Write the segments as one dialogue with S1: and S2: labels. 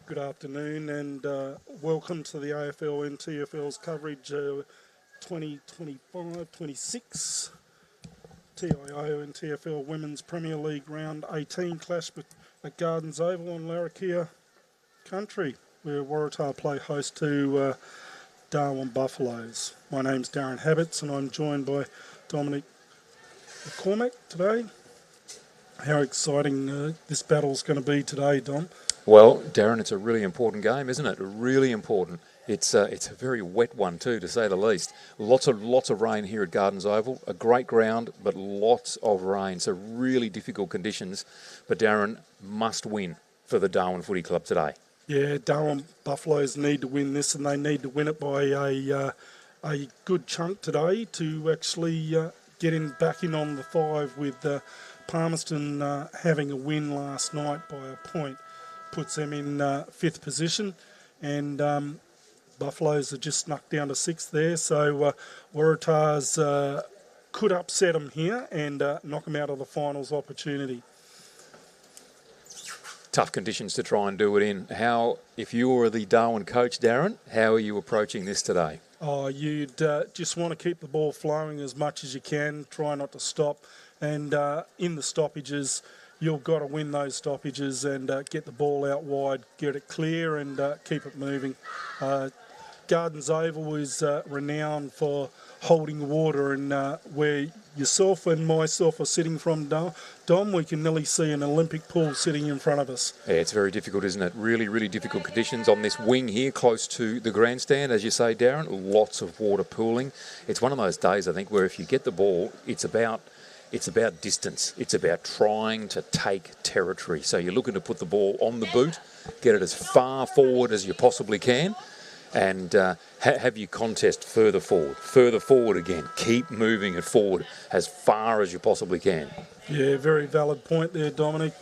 S1: Good afternoon and welcome to the AFL NTFL's coverage 2025-26 TIO NTFL Women's Premier League Round 18 clash at Gardens Oval on Larrakia Country, where Waratah play host to Darwin Buffaloes. My name's Darren Habits and I'm joined by Dominic McCormack today. How exciting this battle's going to be today, Dom?
S2: Well, Darren, it's a really important game, isn't it? Really important. It's a very wet one too, to say the least. Lots of rain here at Gardens Oval. A great ground, but lots of rain. So really difficult conditions. But Darren, must win for the Darwin Footy Club today.
S1: Yeah, Darwin Buffaloes need to win this, and they need to win it by a good chunk today to actually get back in on the 5 with Palmerston having a win last night by a point. Puts them in 5th position, and Buffaloes are just snuck down to 6th there, so Waratahs could upset them here and knock them out of the finals opportunity.
S2: Tough conditions to try and do it in. How, if you were the Darwin coach, Darren, how are you approaching this today?
S1: Oh, you'd just want to keep the ball flowing as much as you can, try not to stop, and in the stoppages, you've got to win those stoppages and get the ball out wide, get it clear and keep it moving. Gardens Oval is renowned for holding water, and where yourself and myself are sitting from, Dom, we can nearly see an Olympic pool sitting in front of us.
S2: Yeah, it's very difficult, isn't it? Really, really difficult conditions on this wing here, close to the grandstand, as you say, Darren. Lots of water pooling. It's one of those days, I think, where if you get the ball, it's about distance. It's about trying to take territory. So you're looking to put the ball on the boot, get it as far forward as you possibly can, and have your contest further forward again. Keep moving it forward as far as you possibly can.
S1: Yeah, very valid point there, Dominic.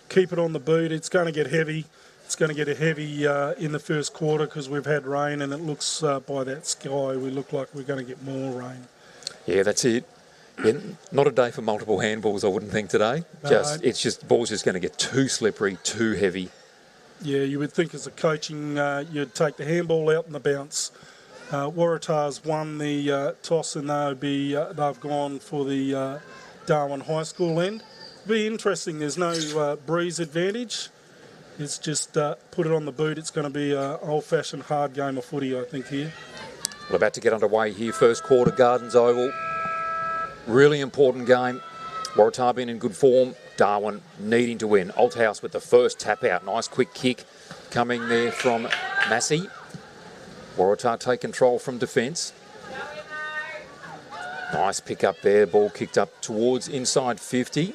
S1: Keep it on the boot. It's going to get heavy. It's going to get heavy in the first quarter because we've had rain, and it looks by that sky, we look like we're going to get more rain.
S2: Yeah, that's it. Yeah, not a day for multiple handballs, I wouldn't think today. It's just ball's just going to get too slippery, too heavy.
S1: Yeah, you would think as a coaching, you'd take the handball out and the bounce. Waratah's won the toss, and they've gone for the Darwin High School end. Be interesting. There's no breeze advantage. It's just put it on the boot. It's going to be an old-fashioned hard game of footy, I think, here.
S2: We're about to get underway here. First quarter, Gardens Oval. Really important game. Waratah being in good form. Darwin needing to win. Althouse with the first tap out. Nice quick kick coming there from Massey. Waratah take control from defence. Nice pick up there. Ball kicked up towards inside 50.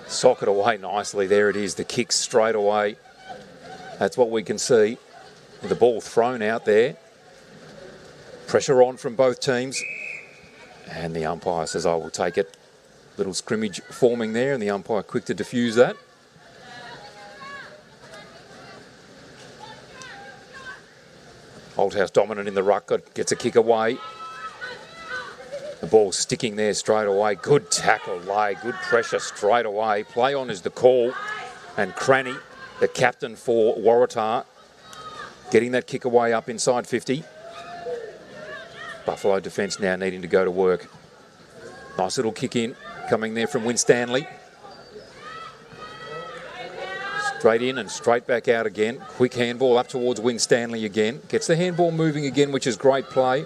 S2: Sock it away nicely. There it is. The kick straight away. That's what we can see. The ball thrown out there. Pressure on from both teams. And the umpire says, I will take it. Little scrimmage forming there, and the umpire quick to defuse that. Althouse dominant in the ruck, gets a kick away. The ball sticking there straight away. Good tackle, lay, good pressure straight away. Play on is the call. And Cranny, the captain for Waratah, getting that kick away up inside 50. Buffalo defence now needing to go to work. Nice little kick in, coming there from Winstanley. Straight in and straight back out again. Quick handball up towards Winstanley again. Gets the handball moving again, which is great play.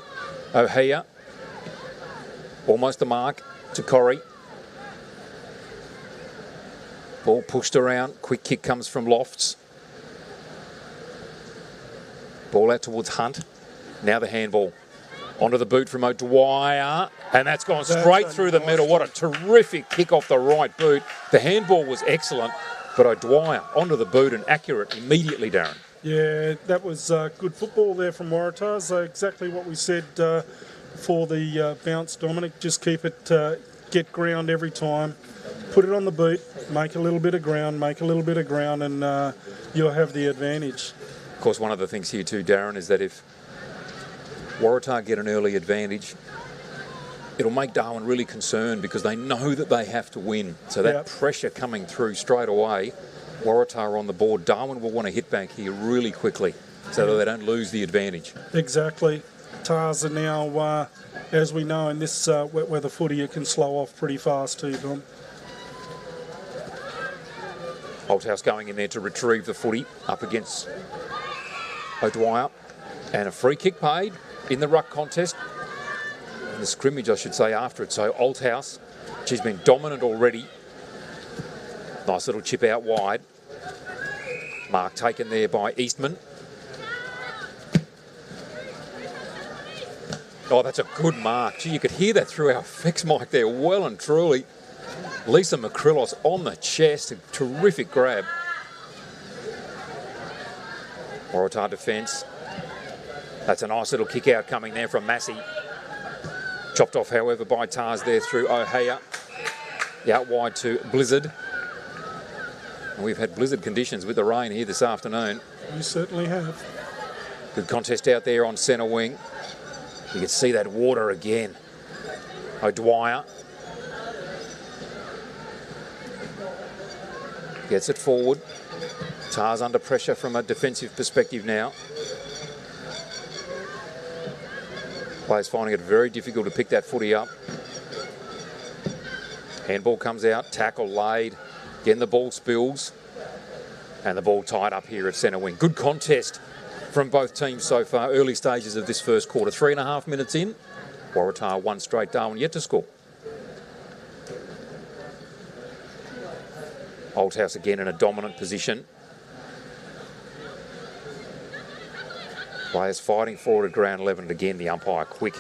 S2: O'Hare. Almost the mark to Corrie. Ball pushed around. Quick kick comes from Lofts. Ball out towards Hunt. Now the handball. Onto the boot from O'Dwyer, and that's gone straight through the middle. What a terrific kick off the right boot. The handball was excellent, but O'Dwyer onto the boot and accurate immediately, Darren.
S1: Yeah, that was good football there from Waratah. So exactly what we said for the bounce, Dominic. Just keep it, get ground every time. Put it on the boot, make a little bit of ground, and you'll have the advantage.
S2: Of course, one of the things here too, Darren, is that if Waratah get an early advantage, it'll make Darwin really concerned because they know that they have to win. So that pressure coming through straight away Waratah on the board. Darwin will want to hit back here really quickly so that they don't lose the advantage.
S1: Exactly. Tars are now, as we know, in this wet weather footy, it can slow off pretty fast too, Dom.
S2: Holthouse going in there to retrieve the footy up against O'Dwyer. And a free kick paid in the ruck contest. In the scrimmage, I should say, after it. So Holthouse, she's been dominant already. Nice little chip out wide. Mark taken there by Eastman. Oh, that's a good mark. Gee, you could hear that through our effects mic there, well and truly. Lisa McCrillos on the chest, a terrific grab. Waratah defence. That's a nice little kick out coming there from Massey. Chopped off, however, by Tars there through O'Hare. Out wide to Blizzard. And we've had blizzard conditions with the rain here this afternoon.
S1: We certainly have.
S2: Good contest out there on centre wing. You can see that water again. O'Dwyer gets it forward. Tars under pressure from a defensive perspective now. Players finding it very difficult to pick that footy up. Handball comes out, tackle laid. Again, the ball spills. And the ball tied up here at centre wing. Good contest from both teams so far, early stages of this first quarter. 3.5 minutes in. Waratah one straight, Darwin yet to score. Holthouse again in a dominant position. Players fighting forward at ground 11, and again the umpire quick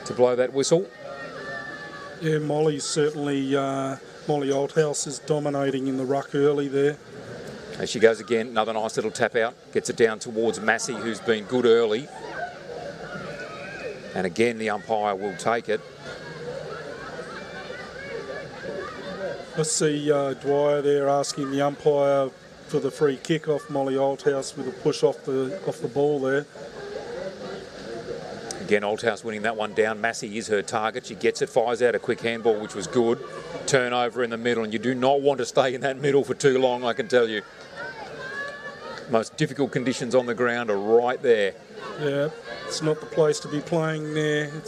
S2: to blow that whistle.
S1: Yeah, Molly's certainly, Molly Holthouse is dominating in the ruck early there.
S2: As she goes again, another nice little tap out. Gets it down towards Massey, who's been good early. And again, the umpire will take it.
S1: I see Dwyer there asking the umpire for the free kick off Molly Holthouse with a push off the ball there.
S2: Again, Holthouse winning that one down. Massey is her target. She gets it, fires out a quick handball, which was good. Turnover in the middle, and you do not want to stay in that middle for too long, I can tell you. Most difficult conditions on the ground are right there.
S1: Yeah, it's not the place to be playing there. It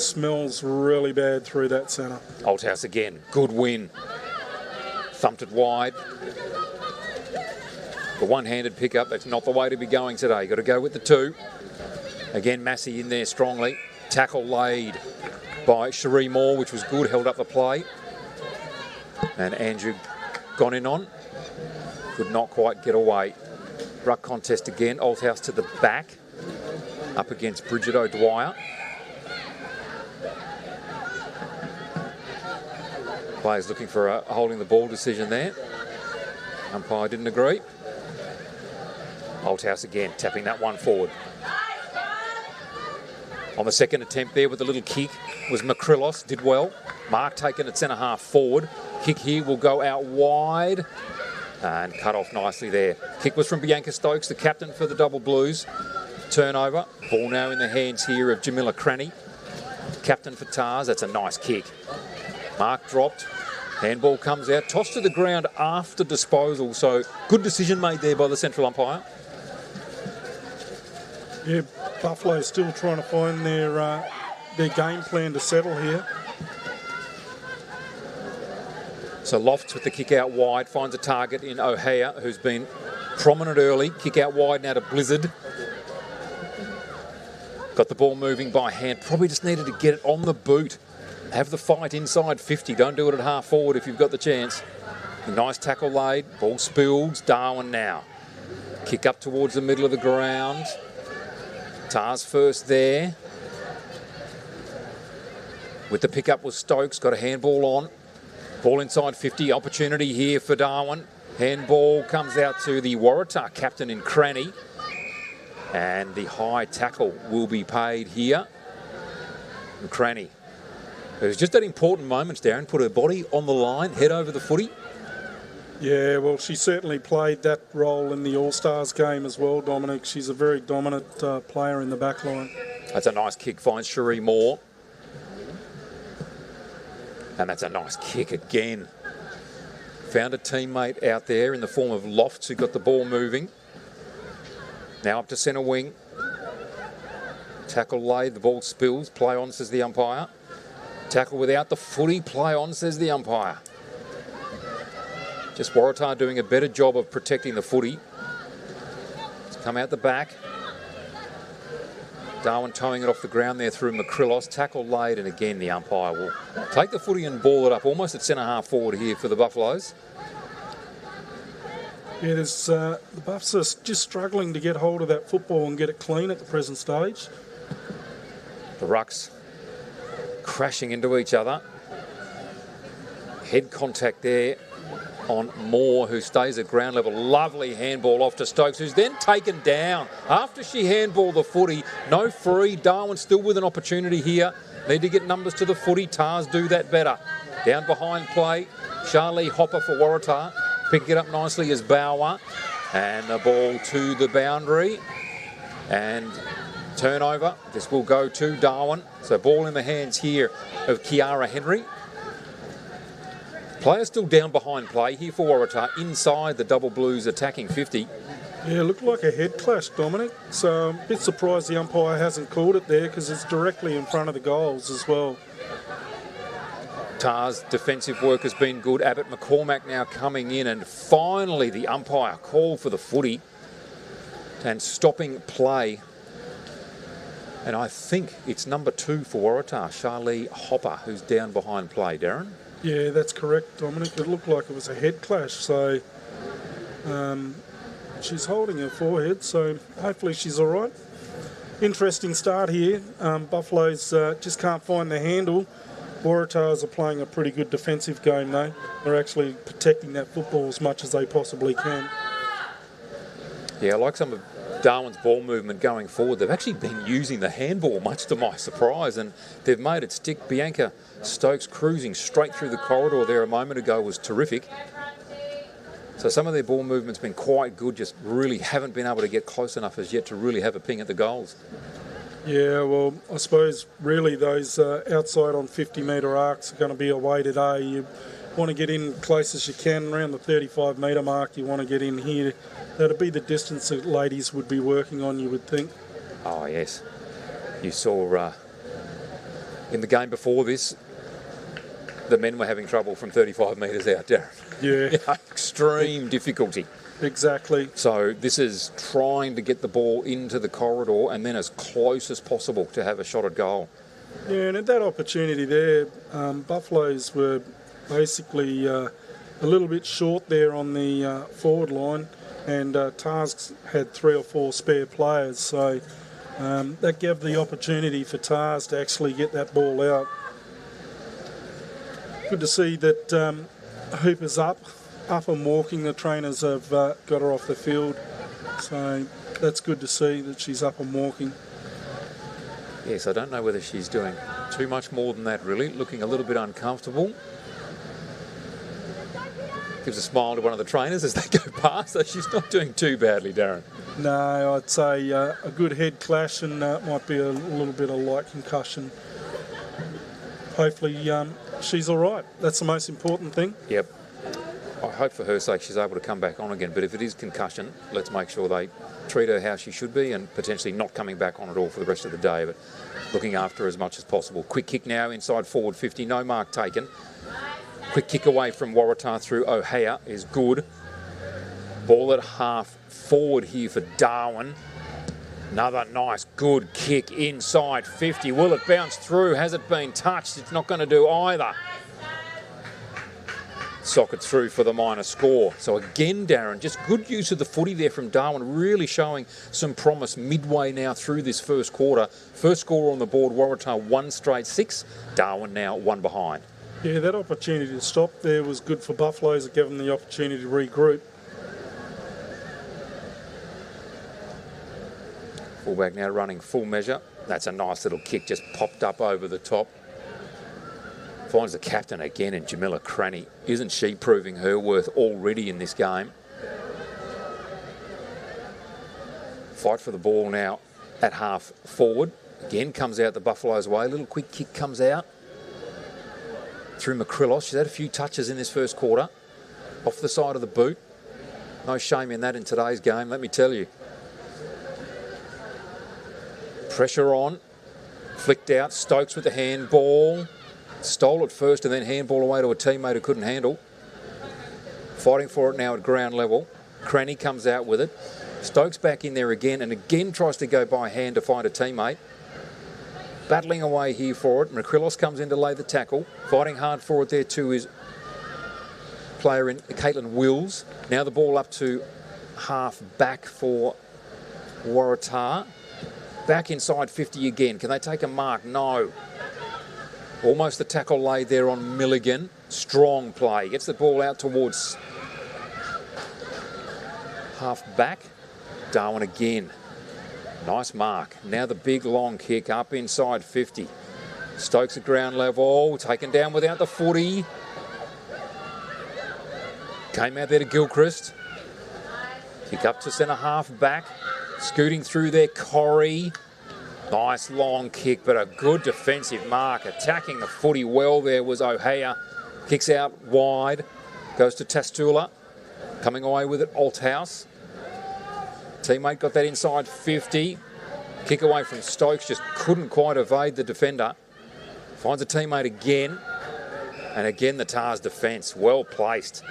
S1: smells really bad through that centre.
S2: Holthouse again, good win. Thumped it wide. The one-handed pickup, that's not the way to be going today. You've got to go with the two. Again, Massey in there strongly. Tackle laid by Cherie Moore, which was good, held up the play. And Andrew gone in on. Could not quite get away. Ruck contest again. Holthouse to the back. Up against Bridget O'Dwyer. Players looking for a holding the ball decision there. Umpire didn't agree. Holthouse again, tapping that one forward. On the second attempt there with a little kick was McCrillos, did well. Mark taken at centre half forward. Kick here will go out wide and cut off nicely there. Kick was from Bianca Stokes, the captain for the Double Blues. Turnover. Ball now in the hands here of Jamila Cranny. Captain for Tars. That's a nice kick. Mark dropped. Handball comes out. Tossed to the ground after disposal. So good decision made there by the central umpire.
S1: Yeah, Buffalo still trying to find their game plan to settle here.
S2: So Lofts with the kick out wide finds a target in O'Hare, who's been prominent early. Kick out wide now to Blizzard. Got the ball moving by hand. Probably just needed to get it on the boot. Have the fight inside 50. Don't do it at half forward if you've got the chance. A nice tackle laid. Ball spills. Darwin now. Kick up towards the middle of the ground. Tars first there. With the pickup was Stokes. Got a handball on. Ball inside 50. Opportunity here for Darwin. Handball comes out to the Waratah captain in Cranny. And the high tackle will be paid here. And Cranny, who's just at important moments, Darren, put her body on the line, head over the footy.
S1: Yeah, well, she certainly played that role in the All-Stars game as well, Dominic. She's a very dominant player in the back line.
S2: That's a nice kick, finds Cherie Moore. And that's a nice kick again Found a teammate out there in the form of Lofts who got the ball moving. Now up to centre wing. Tackle laid, the ball spills. Play on, says the umpire. Tackle without the footy. Play on, says the umpire. Just Waratah doing a better job of protecting the footy. It's come out the back. Darwin towing it off the ground there through McCrillos. Tackle laid, and again the umpire will take the footy and ball it up almost at centre half forward here for the Buffaloes.
S1: Yeah, the Buffs are just struggling to get hold of that football and get it clean at the present stage.
S2: The rucks crashing into each other. Head contact there on Moore, who stays at ground level. Lovely handball off to Stokes, who's then taken down after she handballed the footy. No free. Darwin still with an opportunity here. Need to get numbers to the footy. Tars do that better. Down behind play. Charlie Hopper for Waratah. Picking it up nicely as Bauer. And the ball to the boundary. And turnover. This will go to Darwin. So ball in the hands here of Kiara Henry. Player still down behind play here for Waratah, inside the double blues attacking 50.
S1: Yeah, looked like a head clash, Dominic. So I'm a bit surprised the umpire hasn't called it there because it's directly in front of the goals as well.
S2: Tars' defensive work has been good. Abbott McCormack now coming in, and finally the umpire called for the footy and stopping play. And I think it's number 2 for Waratah, Charlie Hopper, who's down behind play. Darren?
S1: Yeah, that's correct, Dominic. It looked like it was a head clash, so she's holding her forehead, so hopefully she's all right. Interesting start here. Buffaloes just can't find the handle. Waratahs are playing a pretty good defensive game, though. They're actually protecting that football as much as they possibly can.
S2: Yeah, I like some of Darwin's ball movement going forward. They've actually been using the handball, much to my surprise, and they've made it stick. Bianca Stokes cruising straight through the corridor there a moment ago was terrific. So some of their ball movement's been quite good, just really haven't been able to get close enough as yet to really have a ping at the goals.
S1: Yeah, well, I suppose really those outside on 50-metre arcs are going to be a way today. You want to get in close as you can, around the 35-metre mark. You want to get in here. That'd be the distance that ladies would be working on, you would think.
S2: Oh, yes. You saw in the game before this, the men were having trouble from 35 metres out, Darren.
S1: Yeah.
S2: Extreme difficulty.
S1: Exactly.
S2: So this is trying to get the ball into the corridor and then as close as possible to have a shot at goal.
S1: Yeah, and at that opportunity there, Buffaloes were basically a little bit short there on the forward line, and Tars had 3 or 4 spare players, so that gave the opportunity for Tars to actually get that ball out. Good to see that Hooper's up and walking. The trainers have got her off the field, so that's good to see that she's up and walking.
S2: Yes, I don't know whether she's doing too much more than that, really. Looking a little bit uncomfortable. Gives a smile to one of the trainers as they go past, so she's not doing too badly, Darren.
S1: No, I'd say a good head clash, and might be a little bit of light concussion. Hopefully she's all right. That's the most important thing.
S2: Yep. I hope for her sake she's able to come back on again, but if it is concussion, let's make sure they treat her how she should be and potentially not coming back on at all for the rest of the day, but looking after her as much as possible. Quick kick now inside forward 50, no mark taken. Quick kick away from Waratah through O'Hare is good. Ball at half forward here for Darwin. Another nice, good kick inside 50. Will it bounce through? Has it been touched? It's not going to do either. Socket through for the minor score. So again, Darren, just good use of the footy there from Darwin, really showing some promise midway now through this first quarter. First score on the board, Waratah 1 straight 6. Darwin now 1 behind.
S1: Yeah, that opportunity to stop there was good for Buffaloes. It gave them the opportunity to regroup.
S2: Fullback now running full measure. That's a nice little kick, just popped up over the top. Finds the captain again in Jamila Cranny. Isn't she proving her worth already in this game? Fight for the ball now at half forward. Again comes out the Buffaloes' way. Little quick kick comes out through McCrillos. She's had a few touches in this first quarter. Off the side of the boot. No shame in that in today's game, let me tell you. Pressure on. Flicked out. Stokes with the handball. Stole it first and then handball away to a teammate who couldn't handle. Fighting for it now at ground level. Cranny comes out with it. Stokes back in there again and again tries to go by hand to find a teammate. Battling away here for it. Makrilos comes in to lay the tackle. Fighting hard for it there too is player in Caitlin Wills. Now the ball up to half back for Waratah. Back inside 50 again. Can they take a mark? No. Almost the tackle laid there on Milligan. Strong play. Gets the ball out towards half back. Darwin again. Nice mark. Now the big long kick up inside 50. Stokes at ground level. Taken down without the footy. Came out there to Gilchrist. Kick up to centre half back. Scooting through there, Corrie. Nice long kick, but a good defensive mark. Attacking the footy well there was O'Hare. Kicks out wide. Goes to Tastula. Coming away with it, Althouse. Teammate got that inside 50. Kick away from Stokes. Just couldn't quite evade the defender. Finds a teammate again. And again, the Tars defence. Well placed.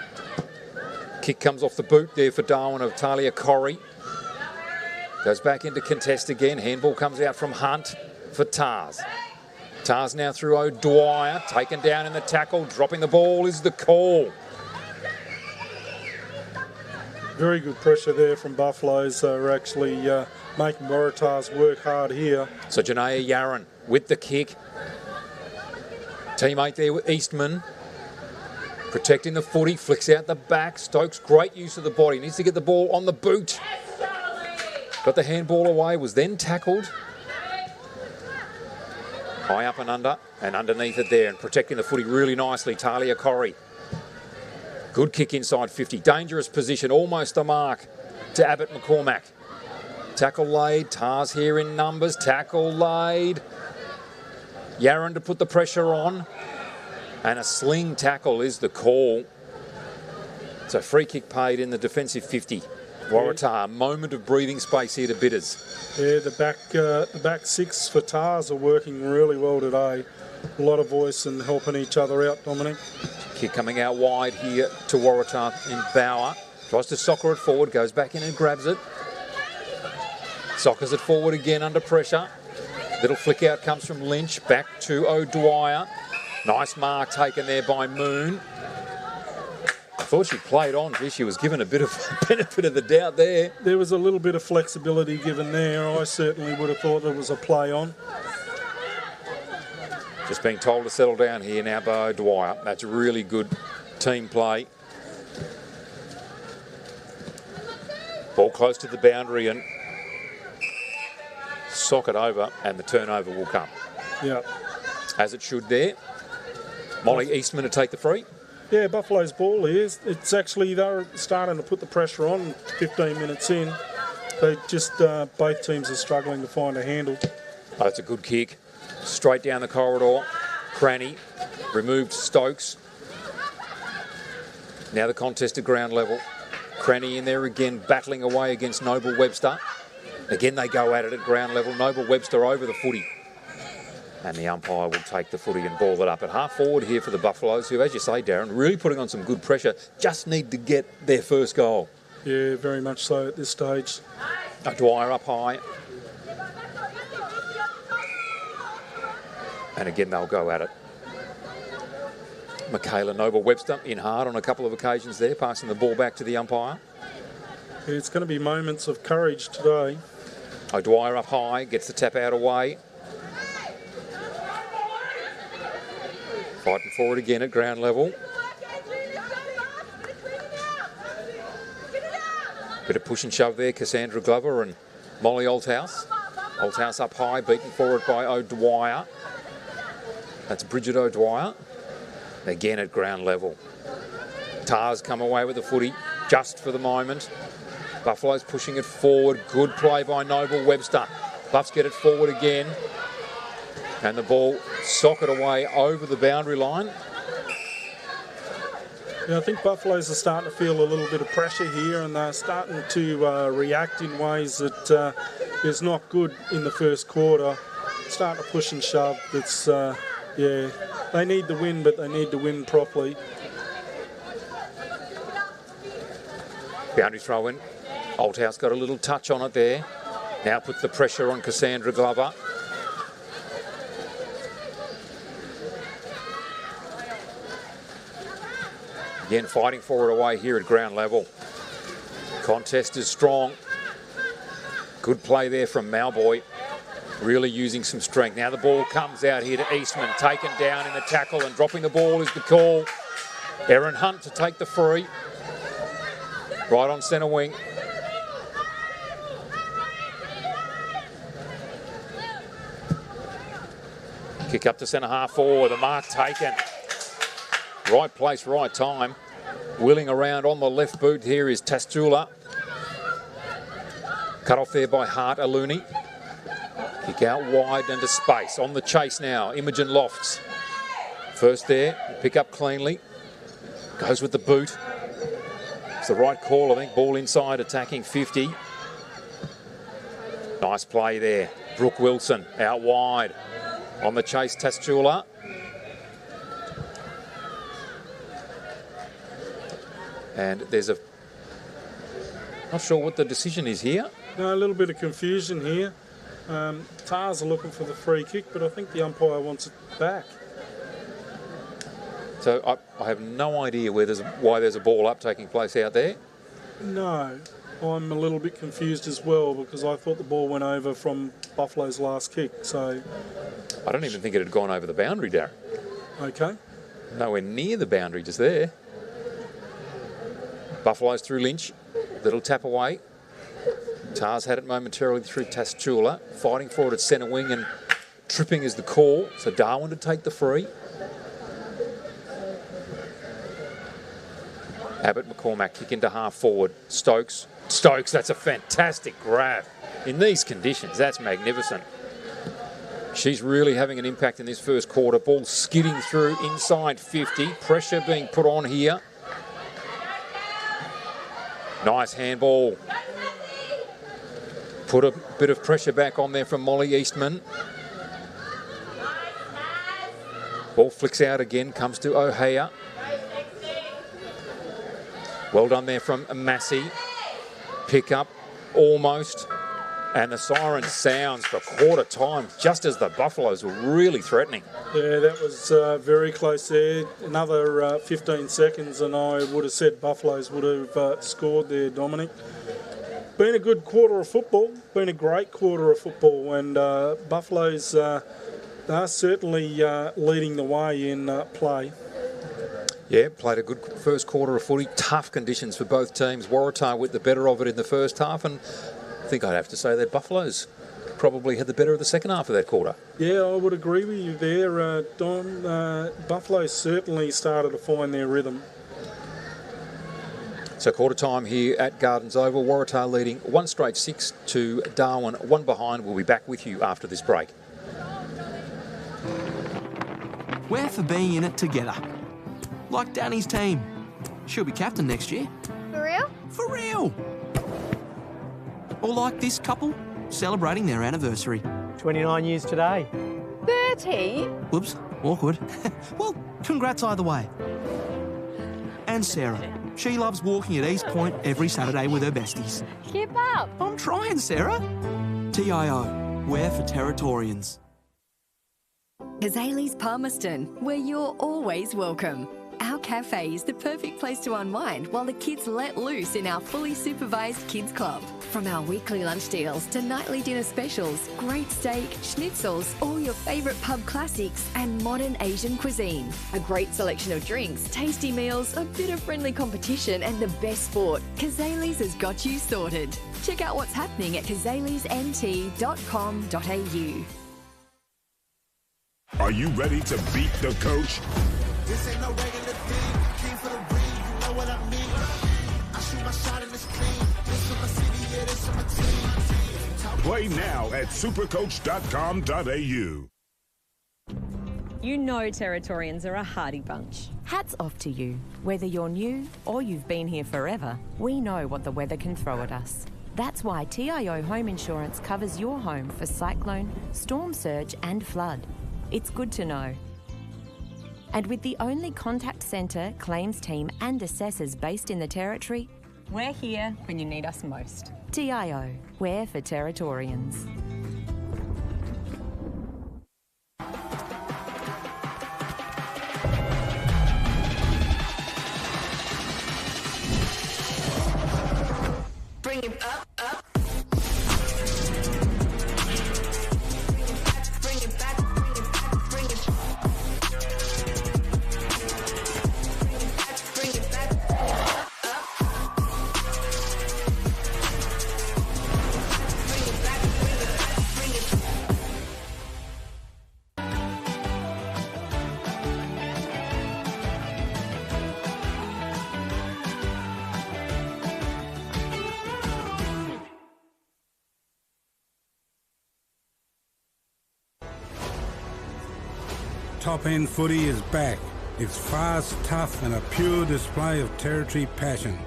S2: Kick comes off the boot there for Darwin of Talia Corrie. Goes back into contest again. Handball comes out from Hunt for Tars. Tars now through O'Dwyer. Taken down in the tackle. Dropping the ball is the call.
S1: Very good pressure there from Buffaloes. They're actually making Waratahs work hard here.
S2: So Janaea Yaron with the kick. Teammate there with Eastman. Protecting the footy. Flicks out the back. Stokes, great use of the body. Needs to get the ball on the boot. Got the handball away. Was then tackled. High up and under. And underneath it there. And protecting the footy really nicely. Talia Corrie. Good kick inside 50. Dangerous position. Almost a mark to Abbott McCormack. Tackle laid. Tars here in numbers. Tackle laid. Yaron to put the pressure on. And a sling tackle is the call. So free kick paid in the defensive 50. Waratah, moment of breathing space here to Bitters.
S1: Yeah, the back six for Tars are working really well today. A lot of voice and helping each other out, Dominic.
S2: Kick coming out wide here to Waratah in Bauer. Tries to soccer it forward, goes back in and grabs it. Soccers it forward again under pressure. Little flick out comes from Lynch, back to O'Dwyer. Nice mark taken there by Moon. I thought she played on. She was given a bit of benefit of the doubt there.
S1: There was a little bit of flexibility given there. I certainly would have thought there was a play on.
S2: Just being told to settle down here now by O'Dwyer. That's really good team play. Ball close to the boundary and sock it over and the turnover will come.
S1: Yeah.
S2: As it should there. Molly Eastman to take the free.
S1: Yeah, Buffalo's ball here. It's actually, they're starting to put the pressure on 15 minutes in. They just, both teams are struggling to find a handle.
S2: Oh, that's a good kick. Straight down the corridor. Cranny removed Stokes. Now the contest at ground level. Cranny in there again, battling away against Noble Webster. Again, they go at it at ground level. Noble Webster over the footy. And the umpire will take the footy and ball it up at half forward here for the Buffaloes, who, as you say, Darren, really putting on some good pressure. Just need to get their first goal.
S1: Yeah, very much so at this stage.
S2: Dwyer up high. And again, they'll go at it. Michaela Noble-Webster in hard on a couple of occasions there, passing the ball back to the umpire.
S1: Yeah, it's going to be moments of courage today.
S2: O'Dwyer up high, gets the tap out away. Fighting forward again at ground level. Bit of push and shove there, Cassandra Glover and Molly Althouse. Althouse up high, beaten forward by O'Dwyer. That's Bridget O'Dwyer. Again at ground level. Tars come away with the footy just for the moment. Buffalo's pushing it forward. Good play by Noble Webster. Buffs get it forward again. And the ball socket away over the boundary line.
S1: Yeah, I think Buffaloes are starting to feel a little bit of pressure here, and they're starting to react in ways that is not good in the first quarter. Starting to push and shove. It's yeah, they need the win, but they need to win properly.
S2: Boundary throw in. Althouse got a little touch on it there. Now puts the pressure on Cassandra Glover. Again, fighting for it away here at ground level. Contest is strong. Good play there from Malboy. Really using some strength. Now the ball comes out here to Eastman. Taken down in the tackle, and dropping the ball is the call. Erin Hunt to take the free. Right on centre wing. Kick up to centre half forward. The mark taken. Right place, right time. Wheeling around on the left boot here is Tastula. Cut off there by Hart Aluni. Kick out wide into space. On the chase now, Imogen Lofts. First there, pick up cleanly. Goes with the boot. It's the right call, I think. Ball inside, attacking 50. Nice play there. Brooke Wilson out wide. On the chase, Tastula. And there's a... Not sure what the decision is here.
S1: No, a little bit of confusion here. Tars are looking for the free kick, but I think the umpire wants it back.
S2: So I have no idea why there's a ball up taking place out there.
S1: No, I'm a little bit confused as well, because I thought the ball went over from Buffalo's last kick. So
S2: I don't even think it had gone over the boundary, Darren.
S1: Okay.
S2: Nowhere near the boundary, just there. Buffaloes through Lynch. Little tap away. Tars had it momentarily through Tastula. Fighting for it at centre wing, and tripping is the call. So Darwin to take the free. Abbott McCormack kick into half forward. Stokes, that's a fantastic grab. In these conditions, that's magnificent. She's really having an impact in this first quarter. Ball skidding through inside 50. Pressure being put on here. Nice handball. Put a bit of pressure back on there from Molly Eastman. Ball flicks out again, comes to O'Hare. Well done there from Massey. Pick up almost. And the siren sounds for quarter time, just as the Buffaloes were really threatening.
S1: Yeah, that was very close there. Another 15 seconds and I would have said Buffaloes would have scored there, Dominic. Been a good quarter of football, been a great quarter of football, and Buffaloes are certainly leading the way in play.
S2: Yeah, played a good first quarter of footy. Tough conditions for both teams. Waratah with the better of it in the first half, and I think I'd have to say that Buffaloes probably had the better of the second half of that quarter.
S1: Yeah, I would agree with you there, Don. Buffaloes certainly started to find their rhythm.
S2: So quarter time here at Gardens Oval. Waratah leading 1 straight 6 to Darwin 1 behind. We'll be back with you after this break.
S3: We're for being in it together. Like Danny's team. She'll be captain next year.
S4: For real?
S3: For real! Or like this couple, celebrating their anniversary.
S5: 29 years today.
S4: 30?
S3: Whoops, awkward. Well, congrats either way. And Sarah. She loves walking at East Point every Saturday with her besties.
S4: Keep up.
S3: I'm trying, Sarah. TIO, we're for Territorians.
S6: Kazali's Palmerston, where you're always welcome. Our cafe is the perfect place to unwind while the kids let loose in our fully supervised kids club. From our weekly lunch deals to nightly dinner specials, great steak, schnitzels, all your favourite pub classics and modern Asian cuisine. A great selection of drinks, tasty meals, a bit of friendly competition and the best sport. Kazali's has got you sorted. Check out what's happening at kazalisnt.com.au.
S7: Are you ready to beat the coach?
S8: This ain't no regular thing. Came for the ring, you know what I mean. I shoot my shot and it's clean. This is my city, yeah, this is my team.
S7: Play now at supercoach.com.au.
S9: You know Territorians are a hardy bunch.
S10: Hats off to you. Whether you're new or you've been here forever, we know what the weather can throw at us. That's why TIO Home Insurance covers your home for cyclone, storm surge and flood. It's good to know. And with the only contact centre, claims team and assessors based in the Territory,
S9: We're here when you need us most.
S10: TIO, we're for Territorians.
S11: Bring it up, up. Bring it back, bring it back, bring it back, bring it back, up, up. Bring it back, bring it back, bring it back.
S12: Top End Footy is back. It's fast, tough and a pure display of Territory passion.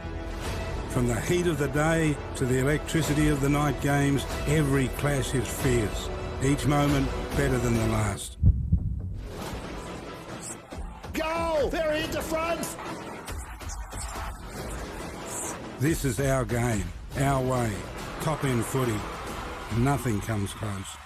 S12: From the heat of the day to the electricity of the night games, every clash is fierce. Each moment better than the last.
S8: Goal! They're into front!
S12: This is our game, our way. Top End Footy. Nothing comes close.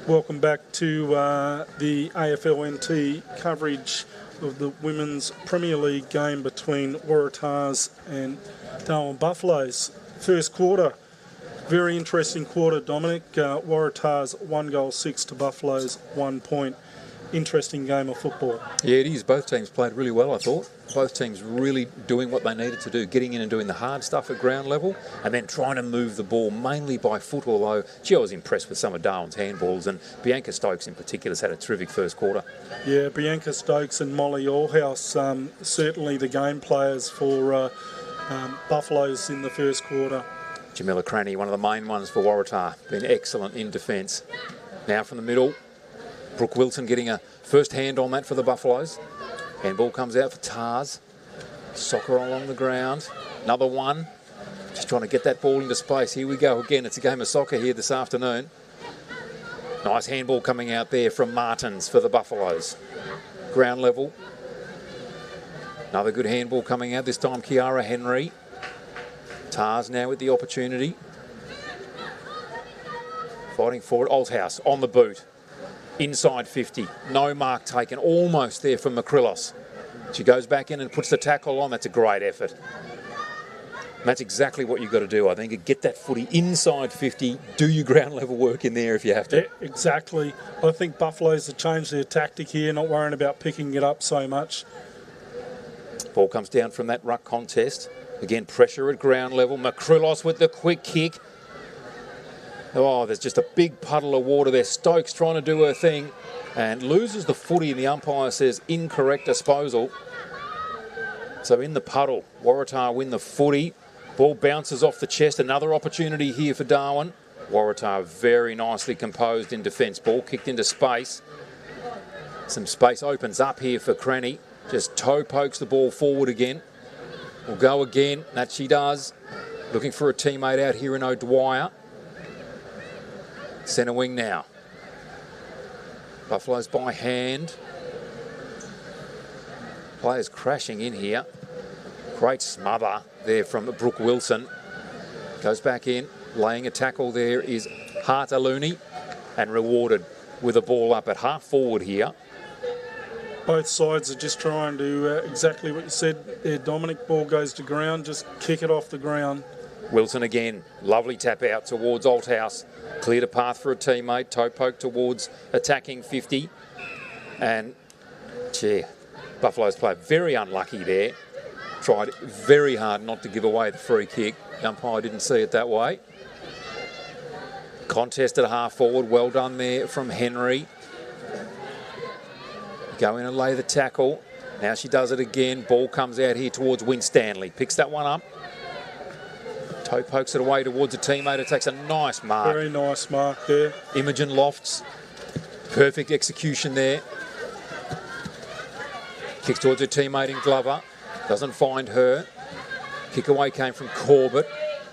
S1: Welcome back to the AFLNT coverage of the Women's Premier League game between Waratahs and Darwin Buffaloes. First quarter, very interesting quarter, Dominic. Waratahs 1 goal 6 to Buffaloes 1 point. Interesting game of football.
S2: Yeah, it is. Both teams played really well, I thought. Both teams really doing what they needed to do, getting in and doing the hard stuff at ground level, and then trying to move the ball mainly by foot, although, gee, I was impressed with some of Darwin's handballs, and Bianca Stokes in particular has had a terrific first quarter.
S1: Yeah, Bianca Stokes and Molly Allhouse, certainly the game players for Buffaloes in the first quarter.
S2: Jamila Cranny, one of the main ones for Waratah, been excellent in defence. Now from the middle, Brooke Wilson getting a first hand on that for the Buffaloes. Handball comes out for Tars. Soccer along the ground. Another one. Just trying to get that ball into space. Here we go again. It's a game of soccer here this afternoon. Nice handball coming out there from Martins for the Buffaloes. Ground level. Another good handball coming out. This time Kiara Henry. Tars now with the opportunity. Fighting for it. Althouse on the boot. Inside 50. No mark taken. Almost there from Makrilos. She goes back in and puts the tackle on. That's a great effort. And that's exactly what you've got to do, I think. Get that footy inside 50, do your ground level work in there if you have to.
S1: Yeah, exactly. I think Buffaloes have changed their tactic here, not worrying about picking it up so much.
S2: Ball comes down from that ruck contest. Again, pressure at ground level. Makrilos with the quick kick. Oh, there's just a big puddle of water there. Stokes trying to do her thing and loses the footy, and the umpire says incorrect disposal. So in the puddle, Waratah win the footy. Ball bounces off the chest. Another opportunity here for Darwin. Waratah very nicely composed in defence. Ball kicked into space. Some space opens up here for Cranny. Just toe pokes the ball forward again. Will go again. That she does. Looking for a teammate out here in O'Dwyer. Centre wing now. Buffaloes by hand. Players crashing in here. Great smother there from Brooke Wilson. Goes back in. Laying a tackle there is Hartaluni, and rewarded with a ball up at half forward here.
S1: Both sides are just trying to exactly what you said there, Dominic. Ball goes to ground, just kick it off the ground.
S2: Wilson again, lovely tap out towards Althouse. Cleared a path for a teammate, toe poke towards attacking 50. And, gee, Buffaloes player very unlucky there. Tried very hard not to give away the free kick. The umpire didn't see it that way. Contest at half forward, well done there from Henry. Go in and lay the tackle. Now she does it again. Ball comes out here towards Winstanley. Picks that one up. Toe pokes it away towards a teammate. It takes a nice mark.
S1: Very nice mark there.
S2: Imogen Lofts. Perfect execution there. Kicks towards her teammate in Glover. Doesn't find her. Kick away came from Corbett.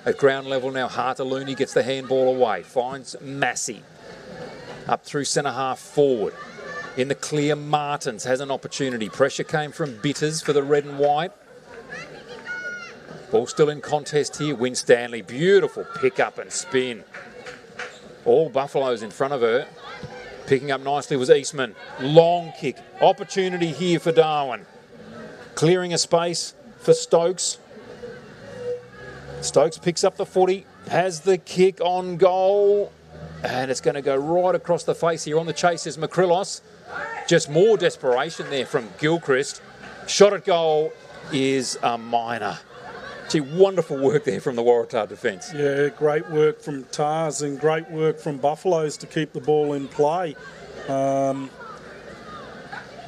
S2: At ground level now, Hartaluni gets the handball away. Finds Massey. Up through centre half forward. In the clear, Martins has an opportunity. Pressure came from Bitters for the red and white. Ball still in contest here. Winstanley, beautiful pick up and spin. All Buffaloes in front of her. Picking up nicely was Eastman. Long kick. Opportunity here for Darwin. Clearing a space for Stokes. Stokes picks up the footy. Has the kick on goal. And it's going to go right across the face here. On the chase is Makrilos. Just more desperation there from Gilchrist. Shot at goal is a minor. Gee, wonderful work there from the Waratah defence.
S1: Yeah, great work from Tars and great work from Buffaloes to keep the ball in play.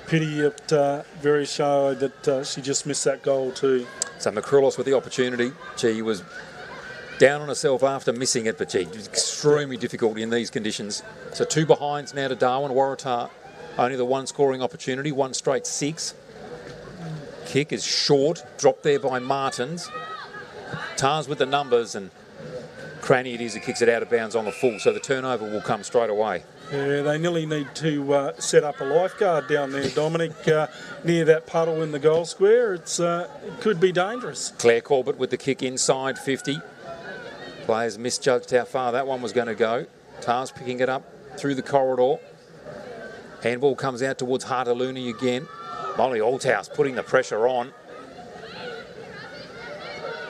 S1: Pity it very shallow that she just missed that goal too.
S2: So Makrilos with the opportunity. She was down on herself after missing it, but gee, it was extremely difficult in these conditions. So 2 behinds now to Darwin. Waratah only the 1 scoring opportunity, 1 straight 6. Kick is short, dropped there by Martins. Tars with the numbers, and Cranny it is who kicks it out of bounds on the full, so the turnover will come straight away.
S1: Yeah, they nearly need to set up a lifeguard down there, Dominic, near that puddle in the goal square. It could be dangerous.
S2: Claire Corbett with the kick inside 50. Players misjudged how far that one was going to go. Tars picking it up through the corridor. Handball comes out towards Hartaluni again. Molly Althouse putting the pressure on.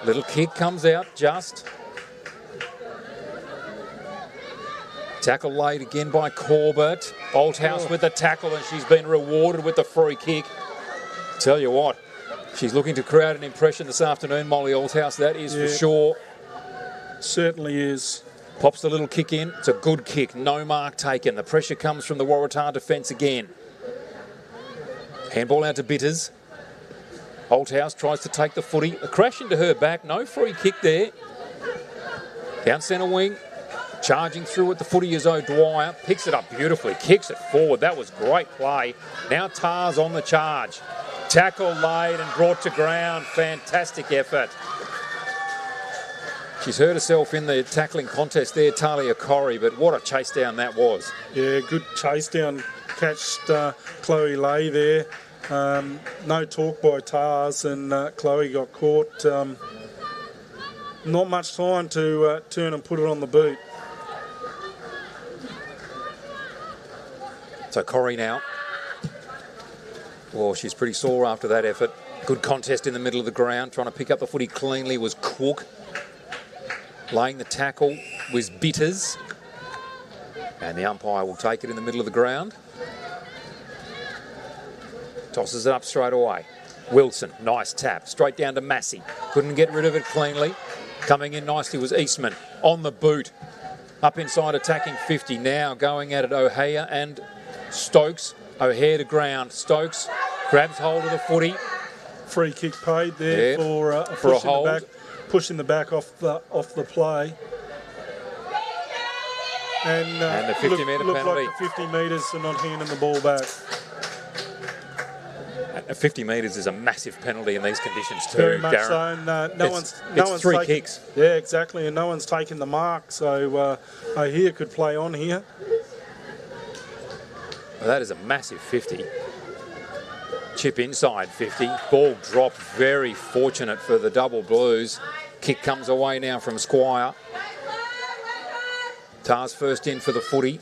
S2: Little kick comes out just. Tackle laid again by Corbett. Althouse with the tackle, and she's been rewarded with the free kick. Tell you what, she's looking to create an impression this afternoon, Molly Althouse, that is for sure.
S1: Certainly is.
S2: Pops the little kick in. It's a good kick. No mark taken. The pressure comes from the Waratah defence again. Handball out to Bitters. Althouse tries to take the footy. A crash into her back. No free kick there. Down centre wing. Charging through at the footy is O'Dwyer. Picks it up beautifully. Kicks it forward. That was great play. Now Tars on the charge. Tackle laid and brought to ground. Fantastic effort. She's hurt herself in the tackling contest there, Talia Corrie, but what a chase down that was.
S1: Yeah, good chase down. Catched Chloe Lay there. No talk by Tars, and Chloe got caught. Not much time to turn and put it on the boot.
S2: So Corrie now. Well, she's pretty sore after that effort. Good contest in the middle of the ground. Trying to pick up the footy cleanly was Cook. Laying the tackle was Bitters. And the umpire will take it in the middle of the ground. Tosses it up straight away. Wilson, nice tap. Straight down to Massey. Couldn't get rid of it cleanly. Coming in nicely was Eastman. On the boot. Up inside attacking 50. Now going at it O'Hare and Stokes. O'Hare to ground. Stokes grabs hold of the footy.
S1: Free kick paid there for a
S2: for
S1: push
S2: a hold.
S1: in the back. Pushing the back off the play. And
S2: the 50-metre
S1: looked
S2: penalty.
S1: like the 50 metres are not handing the ball back.
S2: 50 metres is a massive penalty in these conditions too,
S1: Very much
S2: Darren.
S1: so. And no one's
S2: three
S1: taken,
S2: kicks.
S1: Yeah, exactly. And no one's taken the mark. So O'Hare could play on here.
S2: Well, that is a massive 50. Chip inside 50. Ball dropped. Very fortunate for the double blues. Kick comes away now from Squire. Tars first in for the footy.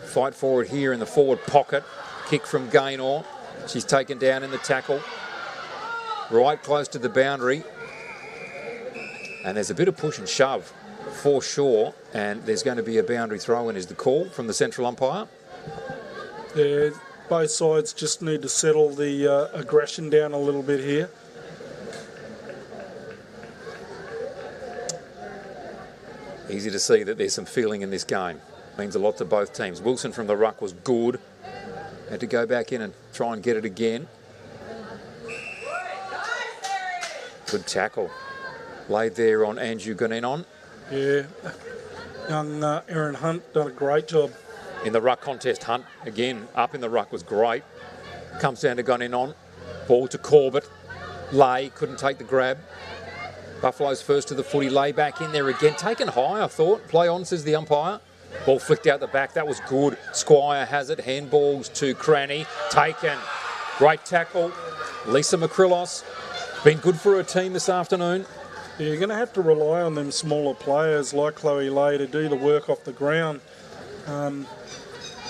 S2: Fight forward here in the forward pocket. Kick from Gaynor. She's taken down in the tackle. Right close to the boundary. And there's a bit of push and shove for sure. And there's going to be a boundary throw in is the call from the central umpire.
S1: Yeah, both sides just need to settle the aggression down a little bit here.
S2: Easy to see that there's some feeling in this game. Means a lot to both teams. Wilson from the ruck was good. Had to go back in and try and get it again. Good tackle. Laid there on Andrew Gunninon.
S1: Yeah, young Aaron Hunt done a great job.
S2: In the ruck contest, Hunt, again, up in the ruck was great. Comes down to Gunninon. Ball to Corbett. Lay, couldn't take the grab. Buffalo's first to the footy, lay back in there again. Taken high, I thought. Play on, says the umpire. Ball flicked out the back. That was good. Squire has it. Handballs to Cranny. Taken. Great tackle. Lisa McCrillos. Been good for her team this afternoon.
S1: Yeah, you're going to have to rely on them smaller players like Chloe Lay to do the work off the ground.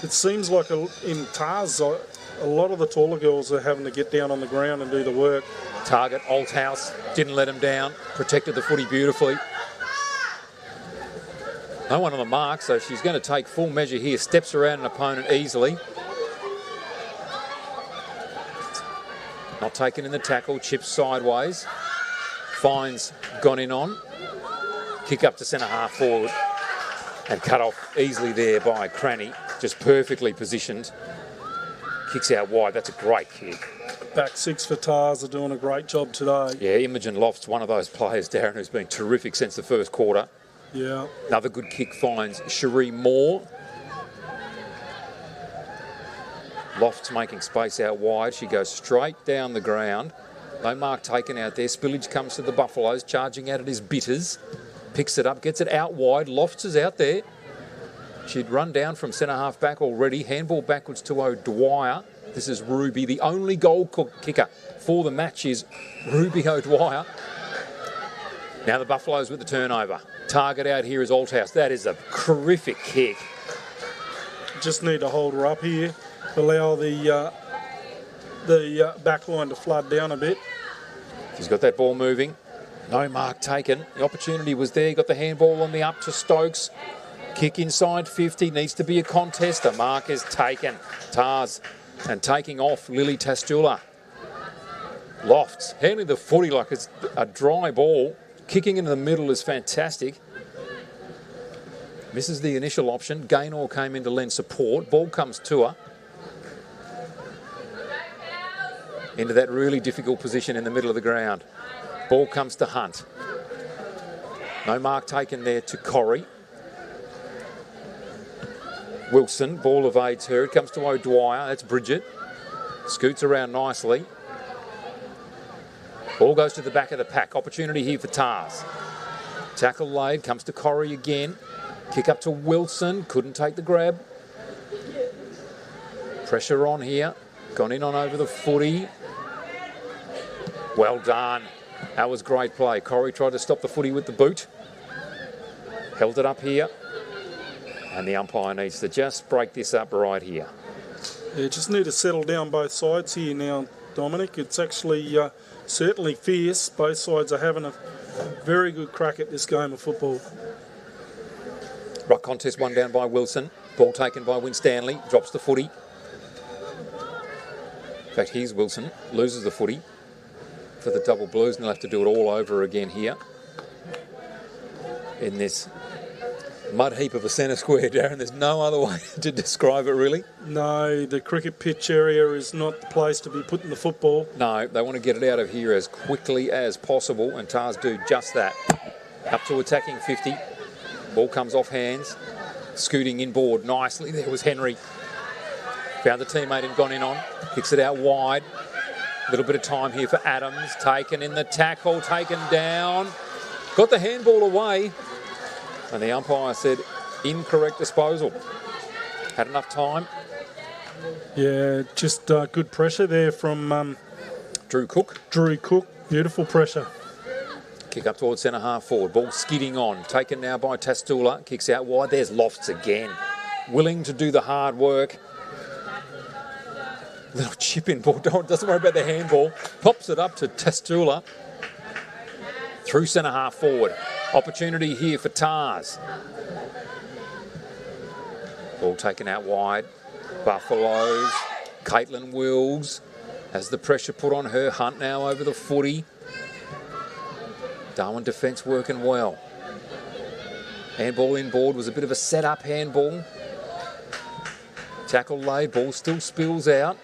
S1: It seems like in Tars, a lot of the taller girls are having to get down on the ground and do the work.
S2: Target, Althouse, didn't let him down, protected the footy beautifully. No one on the mark, so she's going to take full measure here. Steps around an opponent easily. Not taken in the tackle, chips sideways. Finds gone in on. Kick up to centre half forward. And cut off easily there by Cranny. Just perfectly positioned. Kicks out wide, that's a great kick.
S1: Back six for Tars are doing a great job today.
S2: Yeah, Imogen Lofts, one of those players, Darren, who's been terrific since the first quarter.
S1: Yeah.
S2: Another good kick finds Cherie Moore. Lofts making space out wide. She goes straight down the ground. No mark taken out there. Spillage comes to the Buffaloes. Charging at it is Bitters. Picks it up, gets it out wide. Lofts is out there. She'd run down from centre half back already. Handball backwards to O'Dwyer. This is Ruby. The only goal kicker for the match is Ruby O'Dwyer. Now the Buffaloes with the turnover. Target out here is Althouse. That is a terrific kick.
S1: Just need to hold her up here. Allow the back line to flood down a bit.
S2: She's got that ball moving. No mark taken. The opportunity was there. Got the handball on the up to Stokes. Kick inside 50. Needs to be a contest. A mark is taken. Tars and taking off Lily Tastula. Lofts handling the footy like it's a dry ball. Kicking into the middle is fantastic. Misses the initial option. Gaynor came in to lend support. Ball comes to her. Into that really difficult position in the middle of the ground. Ball comes to Hunt. No mark taken there to Corrie. Wilson, ball evades her. It comes to O'Dwyer. That's Bridget. Scoots around nicely. Ball goes to the back of the pack. Opportunity here for Tars. Tackle laid. Comes to Corrie again. Kick up to Wilson. Couldn't take the grab. Pressure on here. Gone in on over the footy. Well done. That was great play. Corrie tried to stop the footy with the boot. Held it up here. And the umpire needs to just break this up right here.
S1: Yeah, just need to settle down both sides here now. Dominic. It's actually certainly fierce. Both sides are having a very good crack at this game of football.
S2: Ruck contest won down by Wilson. Ball taken by Winstanley. Drops the footy. In fact, here's Wilson. Loses the footy for the double blues, and they'll have to do it all over again here in this mud heap of a centre square, Darren. There's no other way to describe it, really.
S1: No, the cricket pitch area is not the place to be putting the football.
S2: No, they want to get it out of here as quickly as possible, and Tars do just that. Up to attacking 50. Ball comes off hands. Scooting inboard nicely. There was Henry. Found the teammate and gone in on. Kicks it out wide. A little bit of time here for Adams. Taken in the tackle, taken down. Got the handball away. And the umpire said, incorrect disposal. Had enough time.
S1: Yeah, just good pressure there from
S2: Drew Cook.
S1: Beautiful pressure.
S2: Kick up towards centre half forward. Ball skidding on. Taken now by Tastula. Kicks out wide. There's Lofts again. Willing to do the hard work. Little chip in ball. Doesn't worry about the handball. Pops it up to Tastula. Through centre half forward. Opportunity here for Tars. Ball taken out wide. Buffaloes. Caitlin Wills has the pressure put on her. Hunt now over the footy. Darwin defence working well. Handball inboard was a bit of a set-up handball. Tackle laid. Ball still spills out.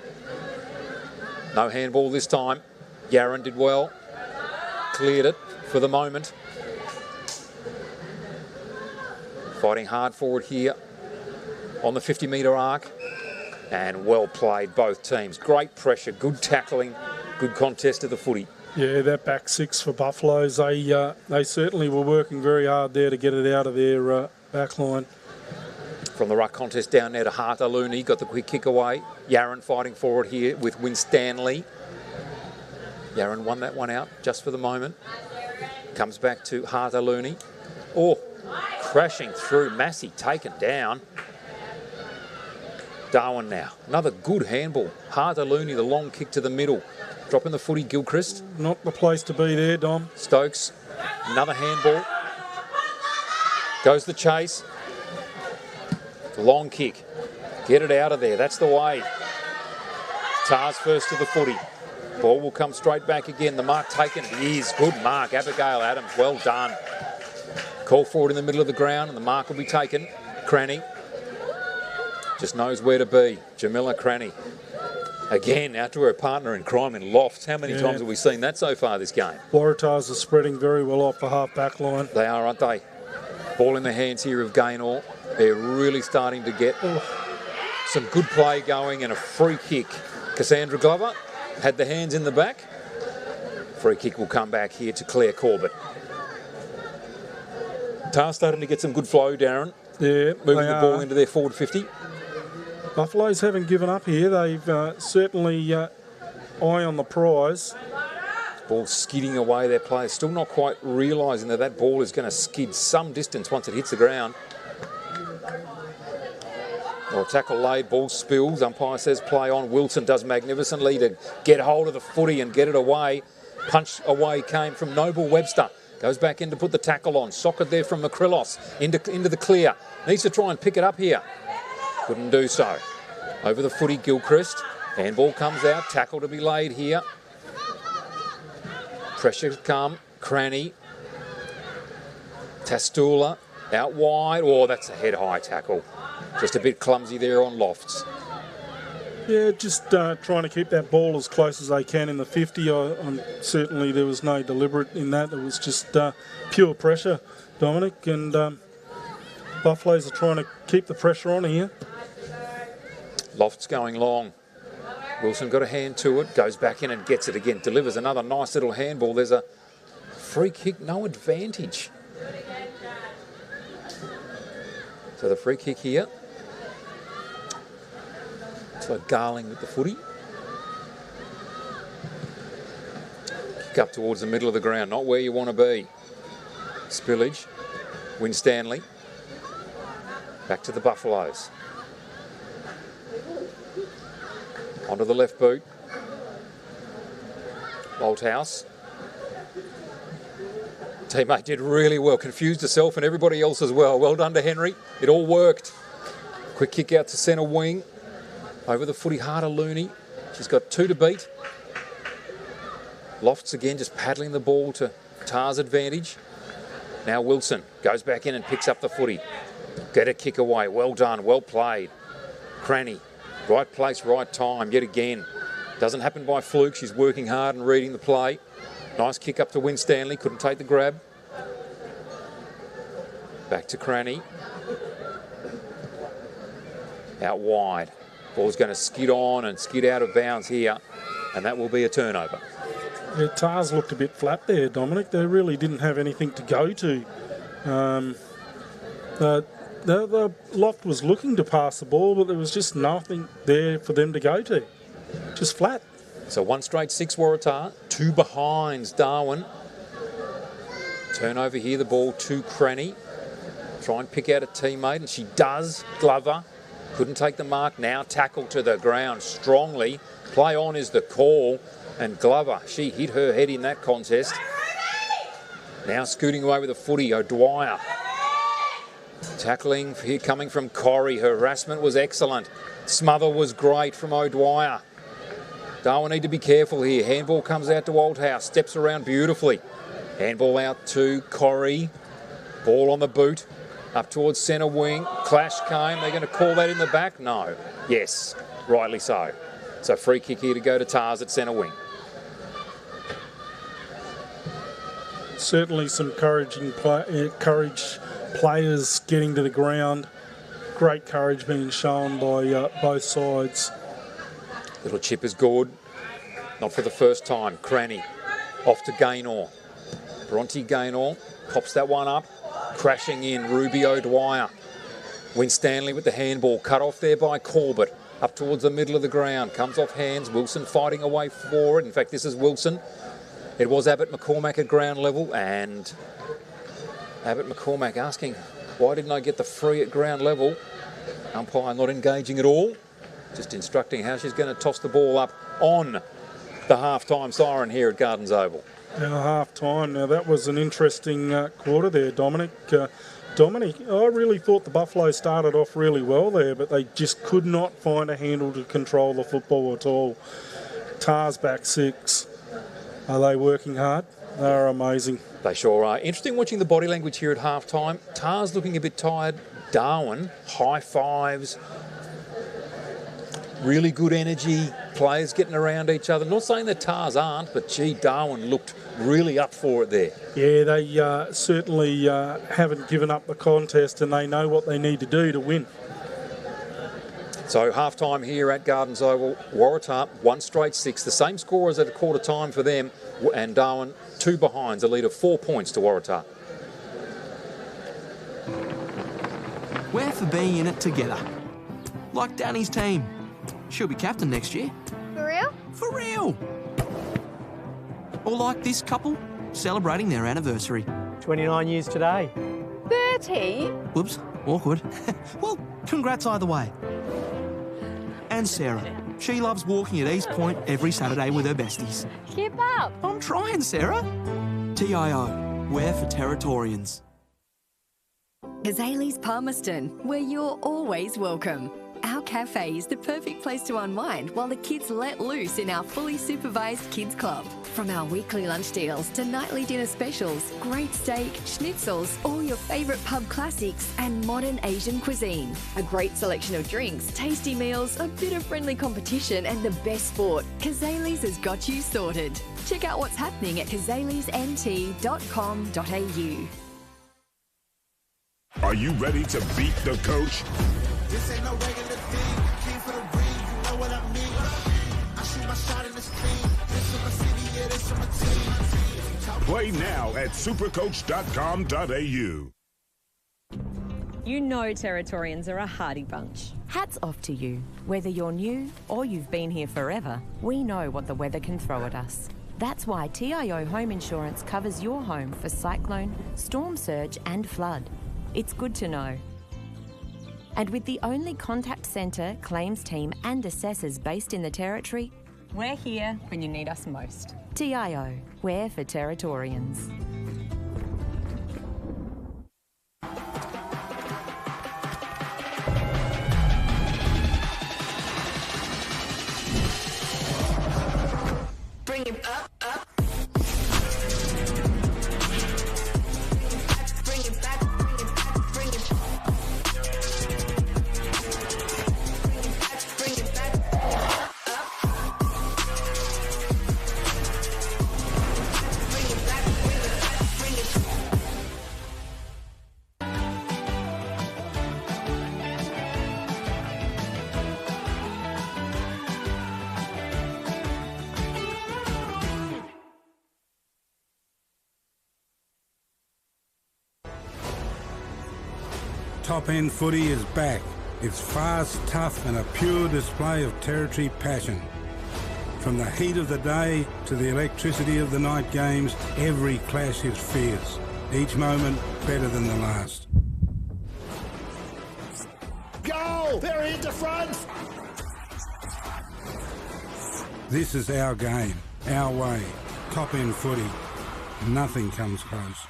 S2: No handball this time. Yaron did well. Cleared it for the moment. Fighting hard forward here on the 50-metre arc. And well played, both teams. Great pressure, good tackling, good contest of the footy.
S1: Yeah, that back six for Buffaloes, they certainly were working very hard there to get it out of their back line.
S2: From the ruck contest down there to Harta Looney, got the quick kick away. Yaron fighting forward here with Winstanley. Yaron won that one out just for the moment. Comes back to Harta Looney. Oh, crashing through. Massey taken down. Darwin now. Another good handball. Harta Looney, the long kick to the middle. Dropping the footy, Gilchrist.
S1: Not the place to be there, Dom.
S2: Stokes. Another handball. Goes the chase. Long kick. Get it out of there. That's the way. Tars first to the footy. Ball will come straight back again. The mark taken. It is. Good mark. Abigail Adams. Well done. Call forward in the middle of the ground and the mark will be taken. Cranny. Just knows where to be. Jamila Cranny. Again, out to her partner in crime in Lofts. How many times have we seen that so far this game?
S1: Waratahs are spreading very well off the half-back line.
S2: They are, aren't they? Ball in the hands here of Gaynor. They're really starting to get some good play going and a free kick. Cassandra Glover had the hands in the back. Free kick will come back here to Claire Corbett. Tar starting to get some good flow, Darren.
S1: Yeah,
S2: moving the ball into their forward 50.
S1: Buffaloes haven't given up here. They've certainly eye on the prize.
S2: Ball skidding away. Their players still not quite realising that that ball is going to skid some distance once it hits the ground. Well, tackle laid, ball spills. Umpire says play on. Wilson does magnificently to get hold of the footy and get it away. Punch away came from Noble Webster. Goes back in to put the tackle on. Socket there from Makrilos into the clear. Needs to try and pick it up here. Couldn't do so. Over the footy, Gilchrist. Handball comes out. Tackle to be laid here. Pressure to come. Cranny. Tastula. Out wide. Oh, that's a head-high tackle. Just a bit clumsy there on Lofts.
S1: Yeah, just trying to keep that ball as close as they can in the 50. Certainly there was no deliberate in that. It was just pure pressure, Dominic. And Buffaloes are trying to keep the pressure on here.
S2: Lofts going long. Wilson got a hand to it. Goes back in and gets it again. Delivers another nice little handball. There's a free kick. No advantage. So the free kick here. So Garling with the footy. Kick up towards the middle of the ground. Not where you want to be. Spillage. Winstanley. Back to the Buffaloes. Onto the left boot. Holthouse. Teammate did really well, confused herself and everybody else as well. Well done to Henry. It all worked. Quick kick out to centre wing. Over the footy, Harder Looney. She's got 2 to beat. Lofts again, just paddling the ball to Tar's advantage. Now Wilson goes back in and picks up the footy. Get a kick away. Well done, well played. Cranny, right place, right time, yet again. Doesn't happen by fluke. She's working hard and reading the play. Nice kick up to Winstanley. Couldn't take the grab. Back to Cranny. Out wide. Ball's going to skid on and skid out of bounds here. And that will be a turnover.
S1: Yeah, Tars looked a bit flat there, Dominic. They really didn't have anything to go to. The Loft was looking to pass the ball, but there was just nothing there for them to go to. Just flat.
S2: So 1 straight 6 Waratah, 2 behinds Darwin. Turnover here, the ball to Cranny. Try and pick out a teammate, and she does. Glover couldn't take the mark. Now tackle to the ground strongly. Play on is the call, and Glover, she hit her head in that contest. Now scooting away with the footy, O'Dwyer. Tackling here coming from Corrie. Her harassment was excellent. Smother was great from O'Dwyer. Darwin need to be careful here. Handball comes out to Holthouse. Steps around beautifully. Handball out to Corrie. Ball on the boot. Up towards centre wing. Clash came. They're going to call that in the back? No. Yes. Rightly so. So free kick here to go to Tars at centre wing.
S1: Certainly some courage players getting to the ground. Great courage being shown by both sides.
S2: Little chip is good. Not for the first time. Cranny off to Gaynor. Bronte Gaynor pops that one up. Crashing in Ruby O'Dwyer. Winstanley with the handball. Cut off there by Corbett. Up towards the middle of the ground. Comes off hands. Wilson fighting away for it. In fact, this is Wilson. It was Abbott McCormack at ground level. And Abbott McCormack asking, why didn't I get the free at ground level? Umpire not engaging at all. Just instructing how she's going to toss the ball up on the half-time siren here at Gardens Oval.
S1: Half-time. Now, that was an interesting quarter there, Dominic. Dominic, I really thought the Buffalo started off really well there, but they just could not find a handle to control the football at all. Tars back 6. Are they working hard? They're amazing.
S2: They sure are. Interesting watching the body language here at half-time. Tars looking a bit tired. Darwin, high fives. Really good energy, players getting around each other. Not saying that Tars aren't, but gee, Darwin looked really up for it there.
S1: Yeah, they certainly haven't given up the contest, and they know what they need to do to win.
S2: So half-time here at Gardens Oval, Waratah 1 straight 6, the same score as at a quarter time for them, and Darwin 2 behinds, a lead of 4 points to Waratah.
S3: We're for being in it together. Like Danny's team. She'll be captain next year.
S4: For real?
S3: For real! Or like this couple, celebrating their anniversary.
S5: 29 years today.
S4: 30?
S3: Whoops, awkward. Well, congrats either way. And Sarah. She loves walking at East Point every Saturday with her besties.
S4: Keep up.
S3: I'm trying, Sarah. TIO, we're for Territorians.
S6: Kazali's Palmerston, where you're always welcome. Our cafe is the perfect place to unwind while the kids let loose in our fully supervised kids club. From our weekly lunch deals to nightly dinner specials, great steak, schnitzels, all your favourite pub classics and modern Asian cuisine. A great selection of drinks, tasty meals, a bit of friendly competition and the best sport. Kazali's has got you sorted. Check out what's happening at kazalisnt.com.au.
S7: Are you ready to beat the coach?
S8: This ain't no regular thing. Came for the ring, you know what I mean. I shoot my shot in this clean. This is my city, yeah, this is my team.
S7: Play now at supercoach.com.au.
S9: You know Territorians are a hardy bunch.
S10: Hats off to you. Whether you're new or you've been here forever, we know what the weather can throw at us. That's why TIO Home Insurance covers your home for cyclone, storm surge and flood. It's good to know. And with the only contact centre, claims team and assessors based in the Territory,
S9: We're here when you need us most.
S10: TIO, we're for Territorians.
S11: Bring it up, up. Bring it back, bring it back, bring it. Bring it back, up, up. Bring it back, bring it back, bring it.
S12: Top End Footy is back. It's fast, tough and a pure display of Territory passion. From the heat of the day to the electricity of the night games, every clash is fierce. Each moment better than the last.
S8: Goal! They're into front!
S12: This is our game, our way. Top End Footy. Nothing comes close.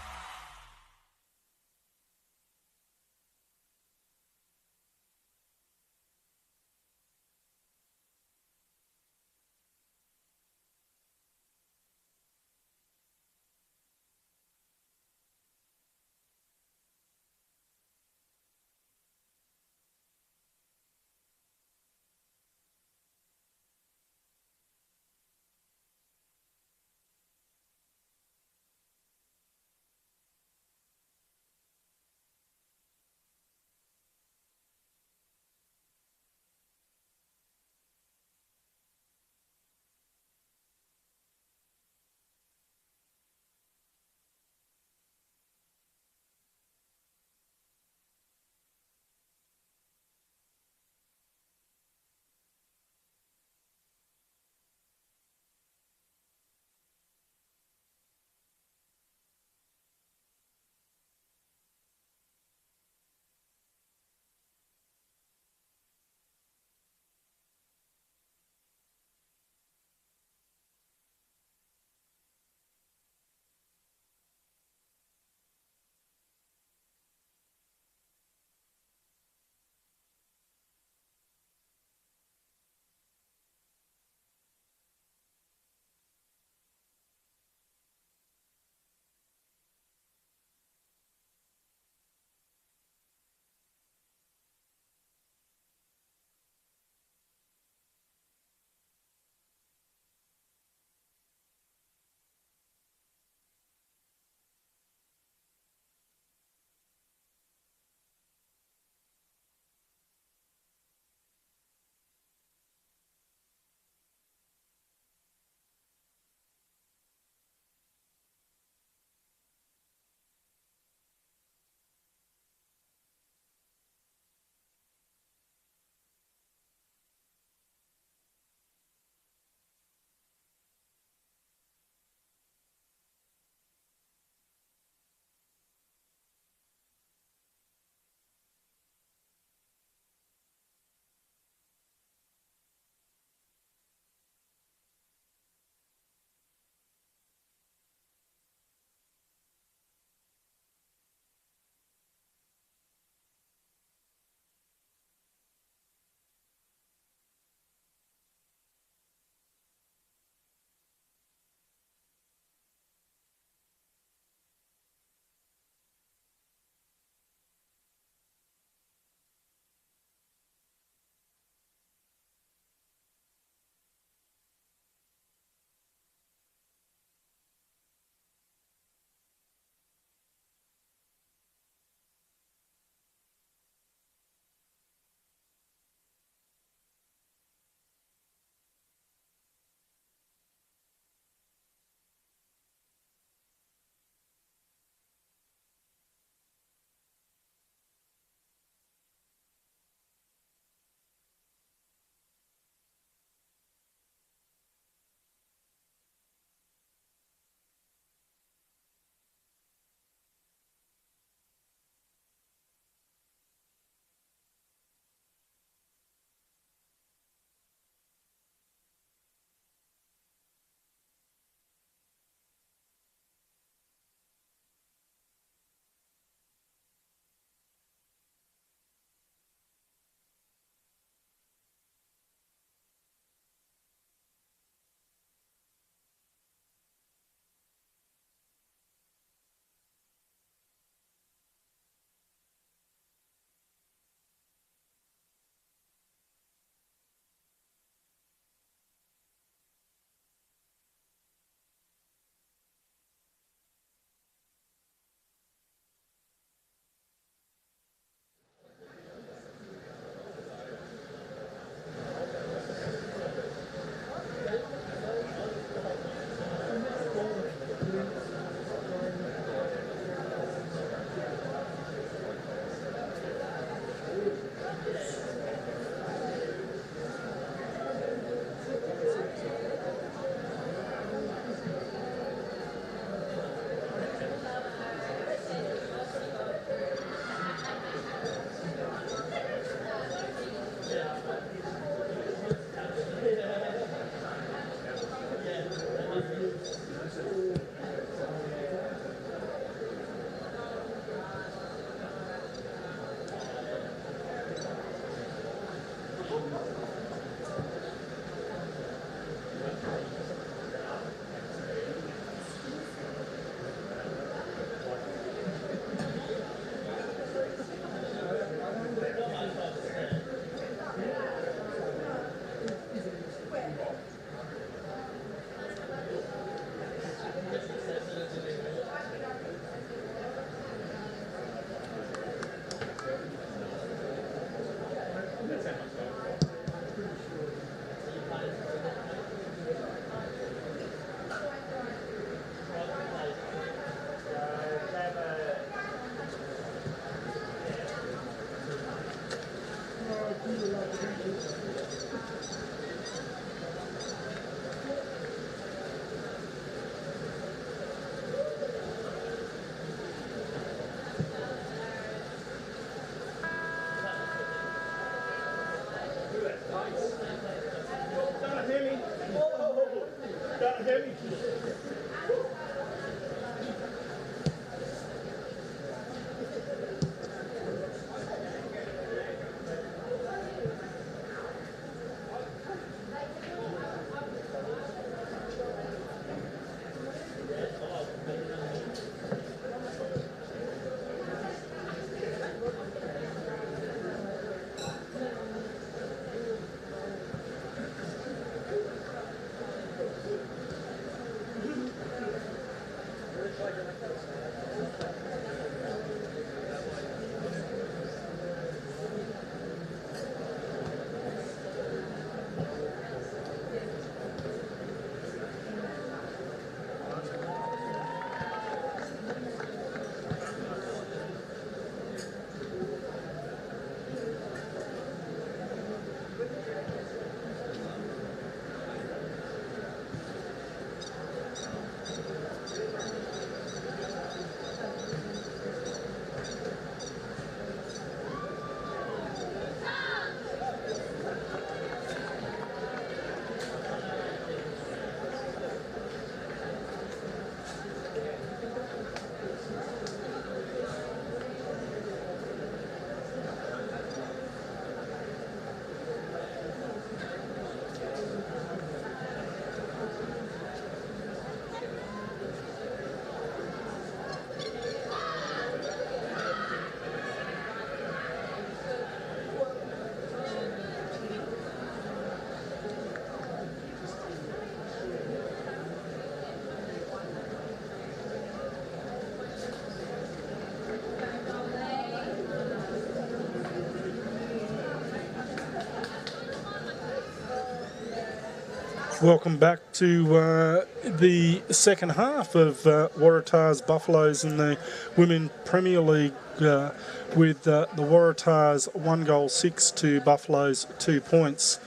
S1: Welcome back to the second half of Waratah's Buffaloes in the Women Premier League with the Waratahs 1 goal 6 to Buffaloes 2 points.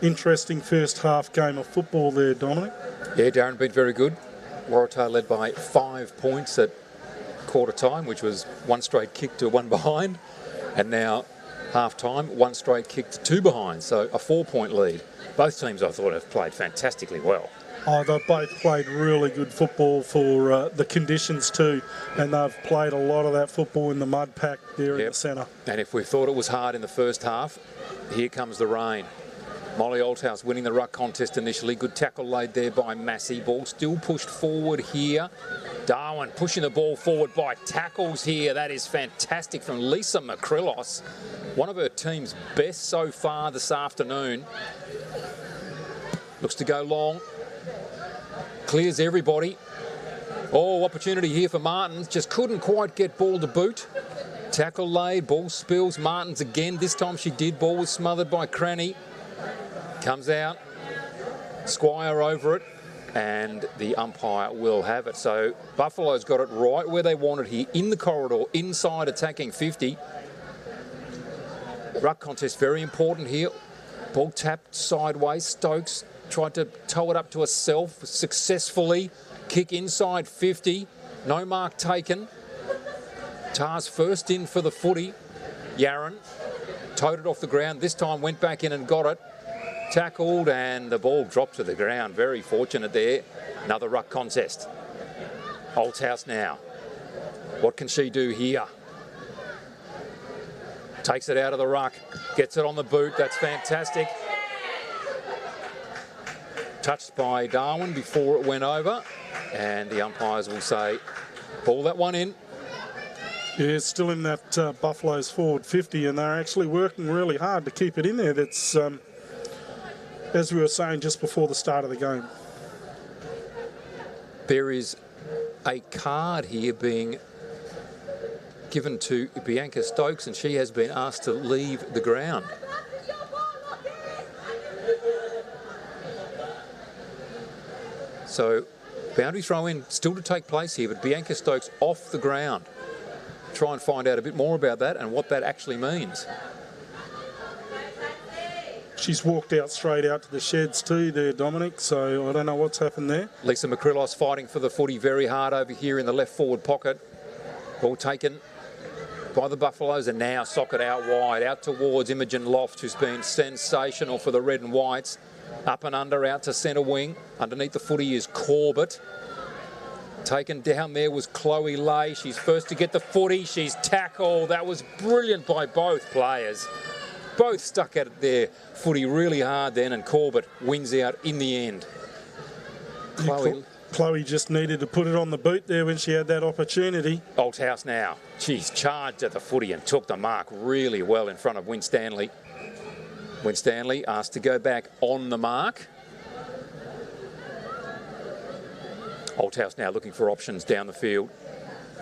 S1: Interesting first half game of football there, Dominic.
S2: Yeah, Darren, been very good. Waratah led by 5 points at quarter time, which was 1 straight kick to 1 behind, and now half time 1 straight kick to 2 behind, so a 4-point lead. Both teams, I thought, have played fantastically well.
S1: Oh, they've both played really good football for the conditions too, and they've played a lot of that football in the mud pack there in the centre.
S2: And if we thought it was hard in the first half, here comes the rain. Molly Oldhouse winning the ruck contest initially. Good tackle laid there by Massey. Ball still pushed forward here. Darwin pushing the ball forward by tackles here. That is fantastic from Lisa Makrilos. One of her team's best so far this afternoon. Looks to go long. Clears everybody. Oh, opportunity here for Martins. Just couldn't quite get ball to boot. Tackle laid, ball spills. Martins again. This time she did. Ball was smothered by Cranny. Comes out, Squire over it, and the umpire will have it. So Buffalo's got it right where they want it here, in the corridor, inside attacking 50. Ruck contest, very important here. Ball tapped sideways. Stokes tried to tow it up to herself successfully. Kick inside 50. No mark taken. Tars first in for the footy. Yaron towed it off the ground. This time went back in and got it. Tackled, and the ball dropped to the ground. Very fortunate there. Another ruck contest. Oldhouse now. What can she do here? Takes it out of the ruck. Gets it on the boot. That's fantastic. Touched by Darwin before it went over. And the umpires will say, ball that one in.
S1: Yeah, it's still in that Buffalo's forward 50, and they're actually working really hard to keep it in there. That's... as we were saying just before the start of the game.
S2: There is a card here being given to Bianca Stokes, and she has been asked to leave the ground. So, boundary throw in still to take place here, but Bianca Stokes off the ground. Try and find out a bit more about that and what that actually means.
S1: She's walked out straight out to the sheds too there, Dominic, so I don't know what's happened there.
S2: Lisa Makrilos fighting for the footy very hard over here in the left forward pocket. Ball taken by the Buffaloes, and now socket out wide, out towards Imogen Loft, who's been sensational for the red and whites. Up and under, out to centre wing. Underneath the footy is Corbett. Taken down there was Chloe Lay. She's first to get the footy. She's tackled. That was brilliant by both players. Both stuck at their footy really hard then, and Corbett wins out in the end.
S1: Chloe just needed to put it on the boot there when she had that opportunity.
S2: Oldhouse now. She's charged at the footy and took the mark really well in front of Winstanley. Winstanley asked to go back on the mark. Oldhouse now looking for options down the field.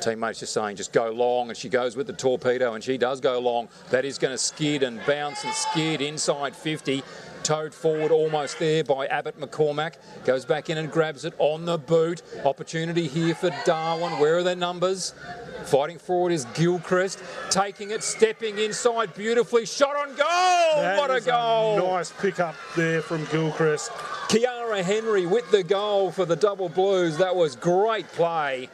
S2: Teammates just saying, just go long, and she goes with the torpedo, and she does go long. That is going to skid and bounce and skid inside 50. Towed forward almost there by Abbott McCormack. Goes back in and grabs it on the boot. Opportunity here for Darwin. Where are their numbers? Fighting forward is Gilchrist. Taking it, stepping inside beautifully. Shot on goal! What a goal!
S1: Nice pick up there from Gilchrist.
S2: Kiara Henry with the goal for the Double Blues. That was great play.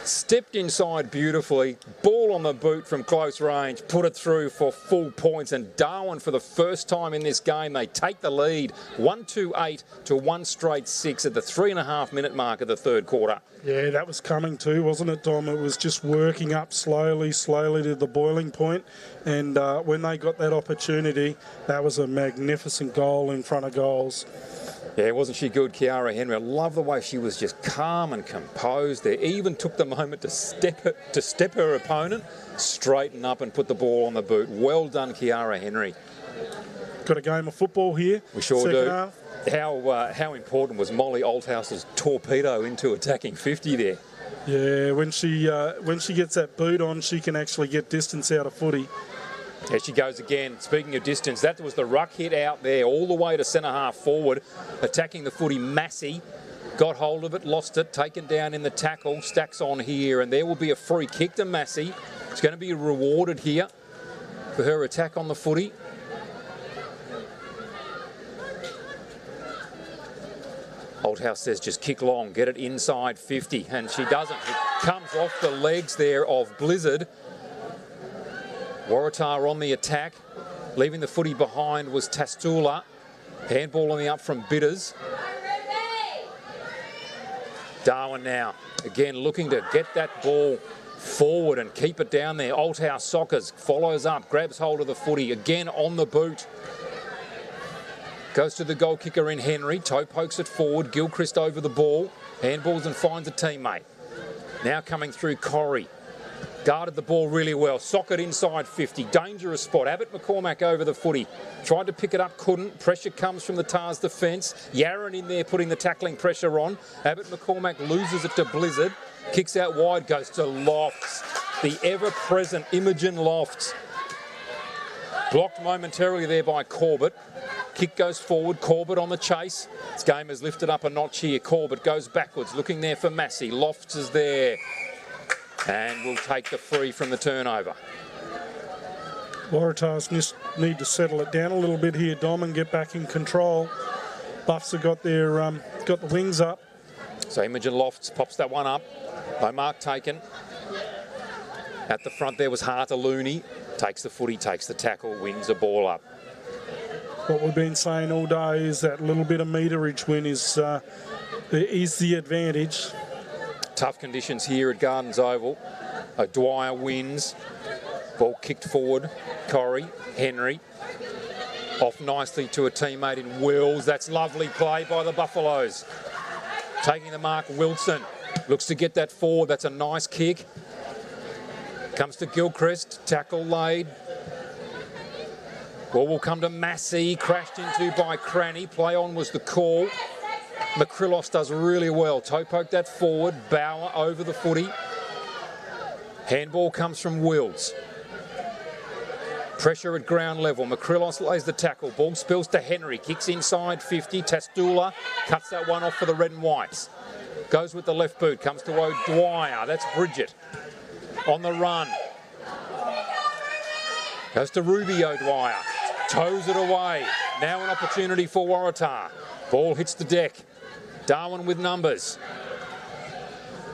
S2: Stepped inside beautifully, ball on the boot from close range, put it through for full points, and Darwin for the first time in this game, they take the lead 1-2-8 to 1 straight 6 at the 3.5 minute mark of the third quarter.
S1: Yeah, that was coming too, wasn't it, Dom? It was just working up slowly to the boiling point, and when they got that opportunity, that was a magnificent goal in front of goals.
S2: Yeah, wasn't she good, Kiara Henry? I love the way she was just calm and composed there. Even took the moment to step her opponent, straighten up and put the ball on the boot. Well done, Kiara Henry.
S1: Got a game of football here.
S2: We sure
S1: Second
S2: do.
S1: Half.
S2: How important was Molly Oldhouse's torpedo into attacking 50 there?
S1: Yeah, when she gets that boot on, she can actually get distance out of footy.
S2: There she goes again. Speaking of distance, that was the ruck hit out there all the way to centre half forward, attacking the footy. Massey got hold of it, lost it, taken down in the tackle, stacks on here, and there will be a free kick to Massey. It's going to be rewarded here for her attack on the footy. Oldhouse says just kick long, get it inside 50, and she doesn't. It comes off the legs there of Blizzard. Waratah on the attack. Leaving the footy behind was Tastula. Handball on the up from Bitters. Darwin now, again looking to get that ball forward and keep it down there. Oldhouse Sockers follows up, grabs hold of the footy, again on the boot. Goes to the goal kicker in Henry. Toe pokes it forward. Gilchrist over the ball. Handballs and finds a teammate. Now coming through Corrie. Guarded the ball really well. Socket inside 50. Dangerous spot. Abbott McCormack over the footy. Tried to pick it up, couldn't. Pressure comes from the Tars defence. Yarran in there putting the tackling pressure on. Abbott McCormack loses it to Blizzard. Kicks out wide, goes to Lofts. The ever-present Imogen Lofts. Blocked momentarily there by Corbett. Kick goes forward, Corbett on the chase. This game has lifted up a notch here. Corbett goes backwards, looking there for Massey. Lofts is there and will take the free from the turnover.
S1: Waratahs need to settle it down a little bit here, Dom, and get back in control. Buffs have got their got the wings up.
S2: So Imogen Lofts pops that one up. No mark taken. At the front there was Harter Looney. Takes the footy, takes the tackle, wins the ball up.
S1: What we've been saying all day is that little bit of meterage win is the advantage.
S2: Tough conditions here at Gardens Oval. Dwyer wins. Ball kicked forward. Corrie, Henry. Off nicely to a teammate in Wills. That's lovely play by the Buffaloes. Taking the mark, Wilson. Looks to get that forward. That's a nice kick. Comes to Gilchrist. Tackle laid. Ball will come to Massey. Crashed into by Cranny. Play on was the call. McCrillos does really well. Toe poke that forward. Bauer over the footy. Handball comes from Wills. Pressure at ground level. McCrillos lays the tackle. Ball spills to Henry. Kicks inside 50. Tastula cuts that one off for the red and whites. Goes with the left boot. Comes to O'Dwyer. That's Bridget. On the run. Goes to Ruby O'Dwyer. Toes it away. Now an opportunity for Waratah. Ball hits the deck. Darwin with numbers.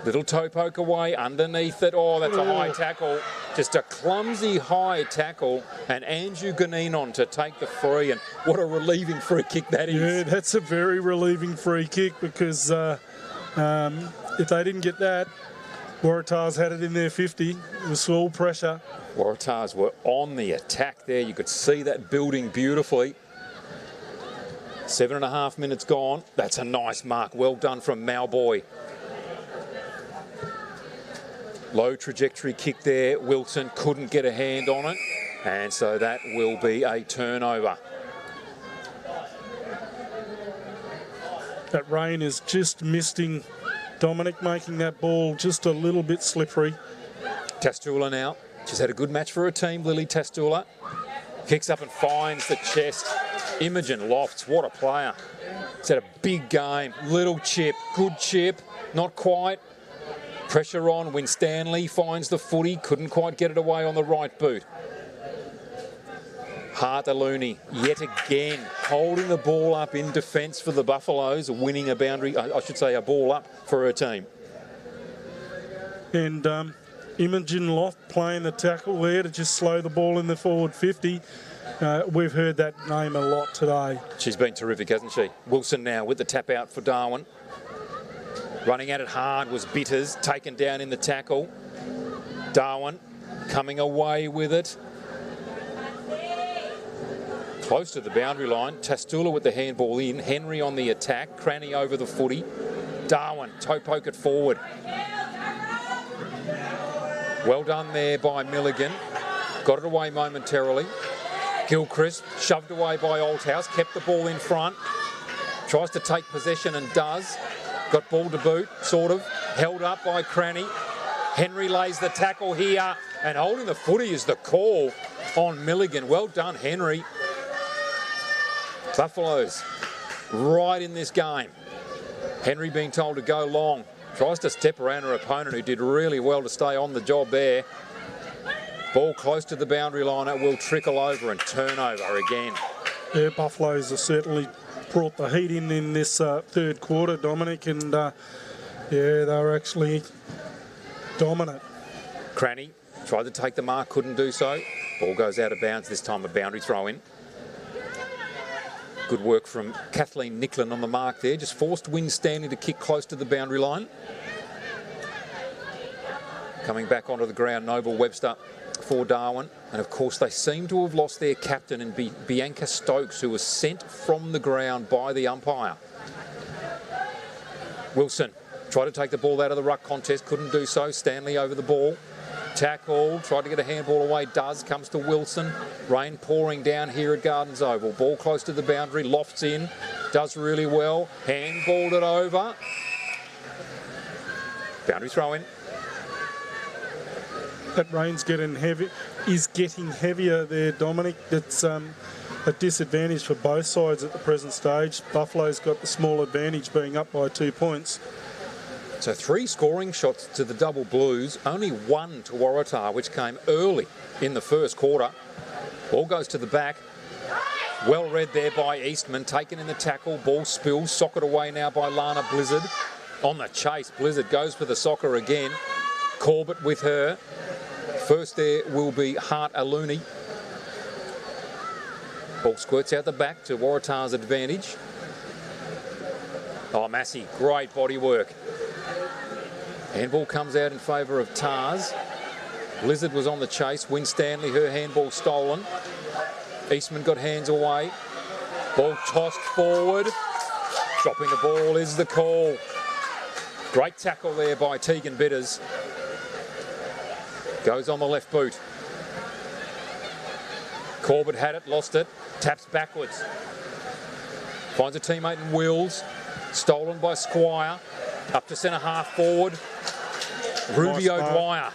S2: Little toe poke away underneath it. Oh, that's a high tackle. Just a clumsy high tackle. And Andrew Ganinon to take the free. And what a relieving free kick that is.
S1: Yeah, that's a very relieving free kick because if they didn't get that, Waratahs had it in their 50. It was all pressure.
S2: Waratahs were on the attack there. You could see that building beautifully. 7.5 minutes gone. That's a nice mark. Well done from Malboy. Low trajectory kick there. Wilson couldn't get a hand on it. And so that will be a turnover.
S1: That rain is just misting Dominic, making that ball just a little bit slippery.
S2: Tastula now. She's had a good match for her team, Lily Tastula. Kicks up and finds the chest. Imogen Lofts, what a player. It's had a big game. Little chip, good chip, not quite. Pressure on. Winstanley finds the footy. Couldn't quite get it away on the right boot. Harter Looney, yet again, holding the ball up in defence for the Buffaloes, winning a boundary, I should say a ball up for her team.
S1: And Imogen Loft playing the tackle there to just slow the ball in the forward 50. We've heard that name a lot today.
S2: She's been terrific, hasn't she? Wilson now with the tap out for Darwin. Running at it hard was Bitters, taken down in the tackle. Darwin coming away with it. Close to the boundary line. Tastula with the handball in. Henry on the attack. Cranny over the footy. Darwin, toe poke it forward. Well done there by Milligan. Got it away momentarily. Gilchrist shoved away by Oldhouse. Kept the ball in front. Tries to take possession and does. Got ball to boot, sort of. Held up by Cranny. Henry lays the tackle here. And holding the footy is the call on Milligan. Well done, Henry. Buffaloes right in this game. Henry being told to go long. Tries to step around her opponent, who did really well to stay on the job there. Ball close to the boundary line. It will trickle over and turn over again.
S1: Yeah, Buffaloes have certainly brought the heat in this third quarter, Dominic, and yeah, they're actually dominant.
S2: Cranny tried to take the mark, couldn't do so. Ball goes out of bounds, this time a boundary throw in. Good work from Kathleen Nicklin on the mark there. Just forced Winstanley to kick close to the boundary line. Coming back onto the ground, Noble Webster for Darwin. And of course, they seem to have lost their captain in Bianca Stokes, who was sent from the ground by the umpire. Wilson tried to take the ball out of the ruck contest, couldn't do so. Stanley over the ball. Tackle, tried to get a handball away, does, comes to Wilson. Rain pouring down here at Gardens Oval. Ball close to the boundary, lofts in, does really well. Handballed it over. Boundary throw in.
S1: That rain's getting heavy, is getting heavier there, Dominic. That's a disadvantage for both sides at the present stage. Buffalo's got the small advantage, being up by 2 points.
S2: So 3 scoring shots to the double Blues, only 1 to Waratah, which came early in the first quarter. Ball goes to the back. Well read there by Eastman, taken in the tackle. Ball spills, socket away now by Lana Blizzard. On the chase, Blizzard goes for the soccer again. Corbett with her. First there will be Hart Aluni. Ball squirts out the back to Waratah's advantage. Oh, Massey, great body work. Handball comes out in favour of Tars. Blizzard was on the chase. Winstanley, her handball stolen. Eastman got hands away. Ball tossed forward. Dropping the ball is the call. Great tackle there by Tegan Bitters. Goes on the left boot. Corbett had it, lost it. Taps backwards. Finds a teammate in Wills. Stolen by Squire. Up to centre half forward. Rubio Dwyer.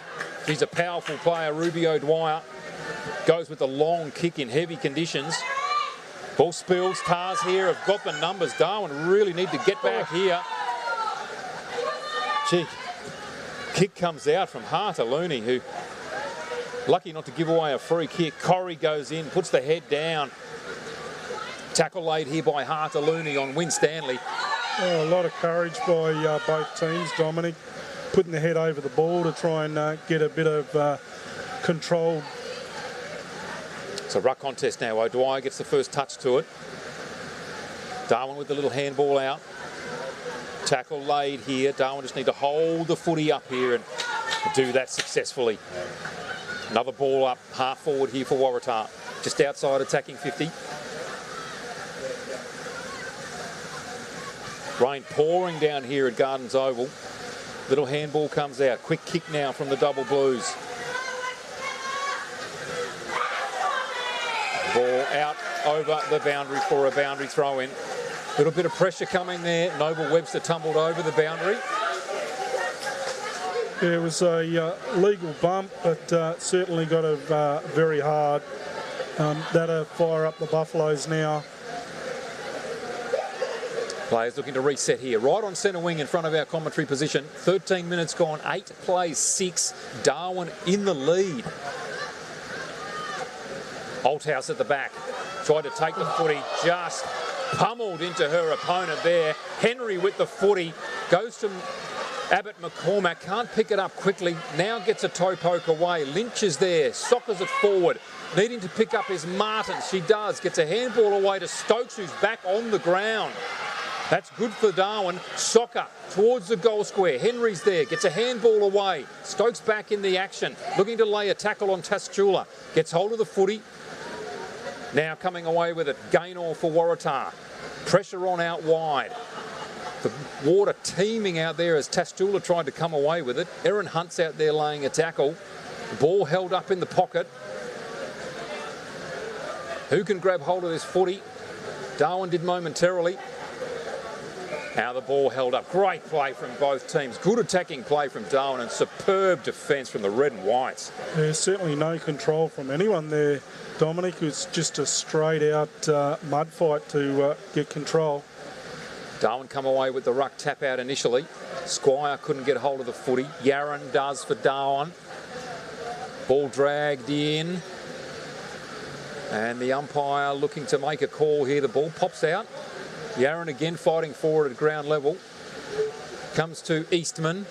S2: She's a powerful player, Rubio Dwyer. Goes with a long kick in heavy conditions. Ball spills. Tars here have got the numbers. Darwin really need to get back here. Gee. Kick comes out from Hart Aluni, who lucky not to give away a free kick. Corrie goes in, puts the head down. Tackle laid here by Hart Aluni on Winstanley.
S1: Oh, a lot of courage by both teams, Dominic, putting the head over the ball to try and get a bit of control.
S2: It's a ruck contest now. O'Dwyer gets the first touch to it. Darwin with the little handball out. Tackle laid here. Darwin just need to hold the footy up here and do that successfully. Another ball up, half forward here for Waratah. Just outside attacking 50. Rain pouring down here at Gardens Oval. Little handball comes out. Quick kick now from the double Blues. Ball out over the boundary for a boundary throw in. Little bit of pressure coming there. Noble Webster tumbled over the boundary.
S1: There was a legal bump, but certainly got a very hard. That'll fire up the Buffaloes now.
S2: Players looking to reset here. Right on centre wing in front of our commentary position. 13 minutes gone, 8 plays 6. Darwin in the lead. Althouse at the back. Tried to take the footy, just pummeled into her opponent there. Henry with the footy. Goes to Abbott McCormack. Can't pick it up quickly. Now gets a toe poke away. Lynch is there. Soccers it forward. Needing to pick up is Martin. She does. Gets a handball away to Stokes, who's back on the ground. That's good for Darwin. Soccer towards the goal square. Henry's there. Gets a handball away. Stokes back in the action. Looking to lay a tackle on Tastula. Gets hold of the footy. Now coming away with it. Gaynor for Waratah. Pressure on out wide. The water teeming out there as Tastula tried to come away with it. Erin Hunt's out there laying a tackle. The ball held up in the pocket. Who can grab hold of this footy? Darwin did momentarily. Now the ball held up. Great play from both teams. Good attacking play from Darwin and superb defence from the red and whites.
S1: There's certainly no control from anyone there, Dominic. It's just a straight-out mud fight to get control.
S2: Darwin come away with the ruck tap out initially. Squire couldn't get hold of the footy. Yarran does for Darwin. Ball dragged in. And the umpire looking to make a call here. The ball pops out. Yarran again fighting forward at ground level. Comes to Eastman.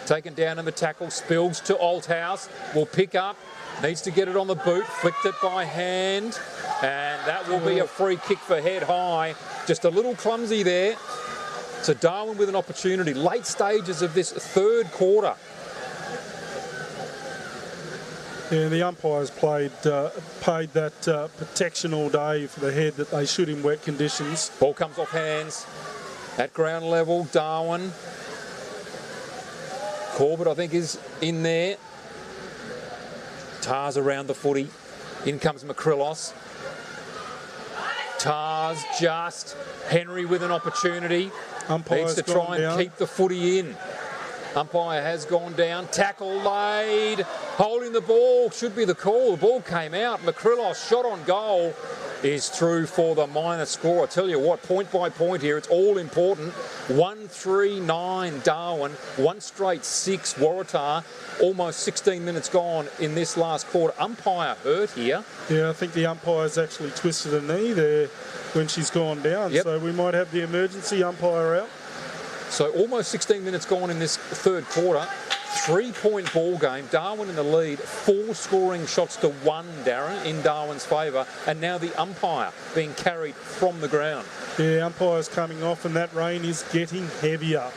S2: Taken down in the tackle. Spills to Althouse. Will pick up. Needs to get it on the boot. Flicked it by hand. And that will be a free kick for head high. Just a little clumsy there. So Darwin with an opportunity. Late stages of this third quarter.
S1: Yeah, the umpires paid that protection all day for the head that they should in wet conditions.
S2: Ball comes off hands at ground level. Darwin. Corbett, I think, is in there. Tars around the footy. In comes Makrilos. Tars just. Henry with an opportunity.
S1: Umpire's
S2: needs to try and
S1: down.
S2: keep the footy in. Umpire has gone down. Tackle laid. Holding the ball should be the call. The ball came out. Makrilos shot on goal is through for the minor score. I tell you what, point by point here, it's all important. 1-3-9 Darwin, 1 straight 6 Waratah. Almost 16 minutes gone in this last quarter. Umpire hurt here.
S1: Yeah, I think the umpire's actually twisted a knee there when she's gone down.
S2: Yep.
S1: So we might have the emergency umpire out.
S2: So almost 16 minutes gone in this third quarter. 3-point ball game. Darwin in the lead. 4 scoring shots to 1, Darren, in Darwin's favour. And now the umpire being carried from the ground.
S1: Yeah, umpire's coming off and that rain is getting heavier.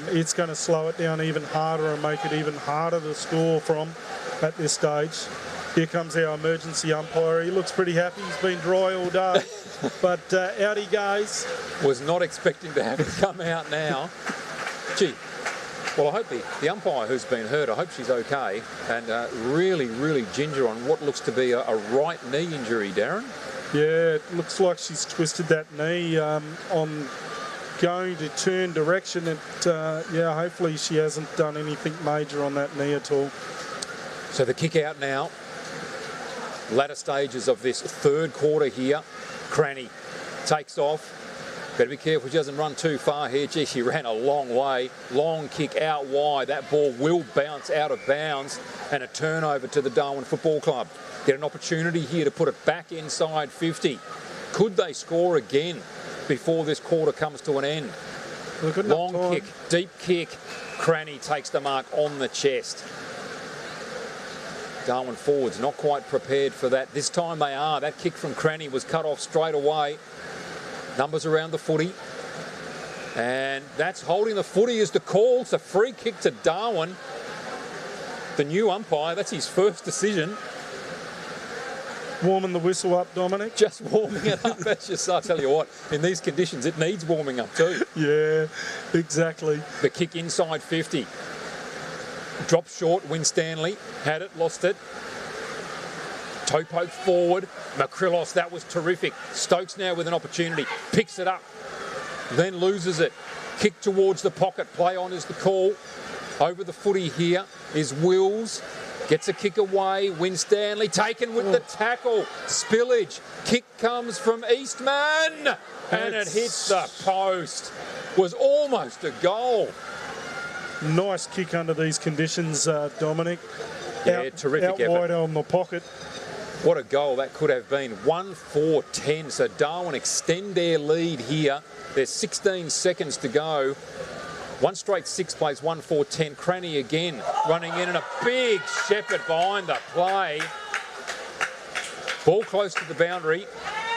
S1: It's going to slow it down even harder and make it even harder to score from at this stage. Here comes our emergency umpire. He looks pretty happy. He's been dry all day. But out he goes.
S2: Was not expecting to have it come out now. Gee, well, I hope the umpire who's been hurt, I hope she's okay. And really, really ginger on what looks to be a right knee injury, Darren.
S1: Yeah, it looks like she's twisted that knee on going to turn direction. And yeah, hopefully she hasn't done anything major on that knee at all.
S2: So the kick out now. Latter stages of this third quarter here. Cranny takes off. Better be careful she doesn't run too far here. Gee, she ran a long way. Long kick out wide. That ball will bounce out of bounds and a turnover to the Darwin Football Club. Get an opportunity here to put it back inside 50. Could they score again before this quarter comes to an end? Long kick, deep kick. Cranny takes the mark on the chest. Darwin forwards not quite prepared for that. This time they are. That kick from Cranny was cut off straight away. Numbers around the footy. And that's holding the footy is the call. It's a free kick to Darwin. The new umpire, that's his first decision.
S1: Warming the whistle up, Dominic.
S2: Just warming it up. That's just, I tell you what, in these conditions, it needs warming up too.
S1: Yeah, exactly.
S2: The kick inside 50. Drop short, Winstanley. Had it, lost it. Toe poke forward. Makrilos, that was terrific. Stokes now with an opportunity. Picks it up. Then loses it. Kick towards the pocket. Play on is the call. Over the footy here is Wills. Gets a kick away. Winstanley taken with the tackle. Spillage. Kick comes from Eastman. And it hits the post. Was almost a goal.
S1: Nice kick under these conditions, Dominic.
S2: Yeah, terrific
S1: out
S2: effort.
S1: wide on the pocket.
S2: What a goal that could have been. 1-4-10. So Darwin extend their lead here. There's 16 seconds to go. 1 straight 6 plays, 1-4-10. Cranny again running in and a big Shepherd behind the play. Ball close to the boundary.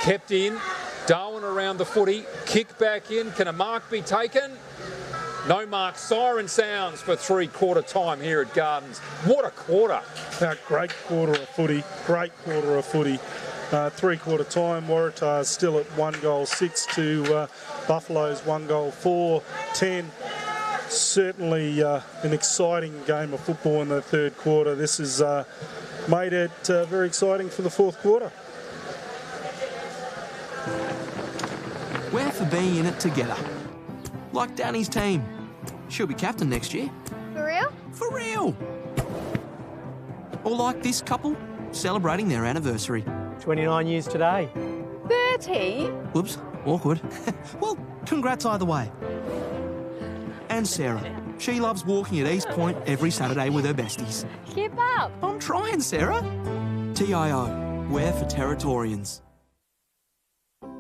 S2: Kept in. Darwin around the footy. Kick back in. Can a mark be taken? No mark. Siren sounds for 3-quarter time here at Gardens. What a quarter.
S1: Great quarter of footy. Great quarter of footy. 3-quarter time. Waratah is still at 1-6 to Buffalo's 1-4, 10. Certainly an exciting game of football in the third quarter. This has made it very exciting for the fourth quarter.
S3: We're for being in it together. like Danny's team. She'll be captain next year.
S4: For real?
S3: For real! Or like this couple, celebrating their anniversary.
S5: 29 years today.
S4: 30?
S3: Whoops, awkward. Well, congrats either way. And Sarah. She loves walking at East Point every Saturday with her besties.
S4: Keep up.
S3: I'm trying, Sarah. TIO, we're for Territorians.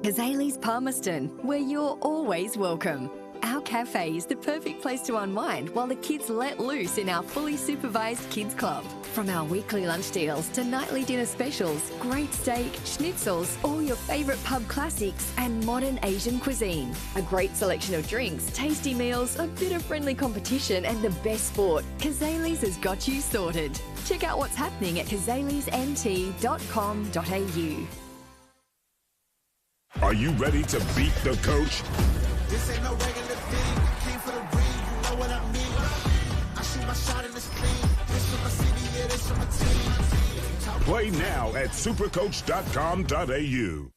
S6: Kazali's Palmerston, where you're always welcome. Our cafe is the perfect place to unwind while the kids let loose in our fully supervised kids club. From our weekly lunch deals to nightly dinner specials, great steak, schnitzels, all your favourite pub classics and modern Asian cuisine. A great selection of drinks, tasty meals, a bit of friendly competition and the best sport. Kazali's has got you sorted. Check out what's happening at kazalisnt.com.au.
S7: Are you ready to beat the coach?
S8: This ain't no regular thing. Came for the ring, you know what I mean. I shoot my shot in this thing. This for my city, yeah, this for my team.
S7: Play now at supercoach.com.au.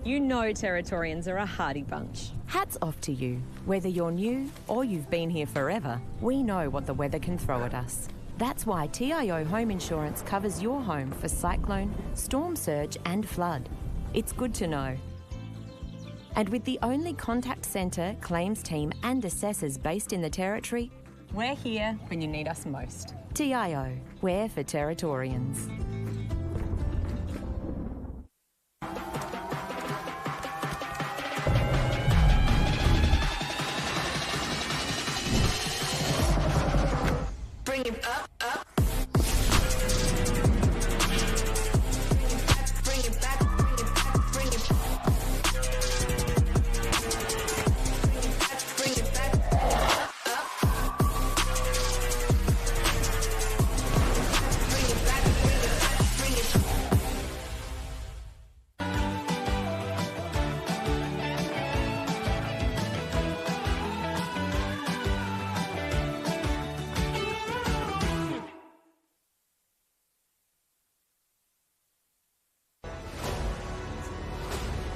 S9: You know Territorians are a hardy bunch.
S10: Hats off to you. Whether you're new or you've been here forever, we know what the weather can throw at us. That's why TIO Home Insurance covers your home for cyclone, storm surge and flood. It's good to know. And with the only contact centre, claims team and assessors based in the Territory,
S9: We're here when you need us most.
S10: TIO, we're for Territorians.
S11: Bring it up, up. Bring it back, bring it back, bring it back. Bring it back, up, up. Bring it back, bring it back, bring it back.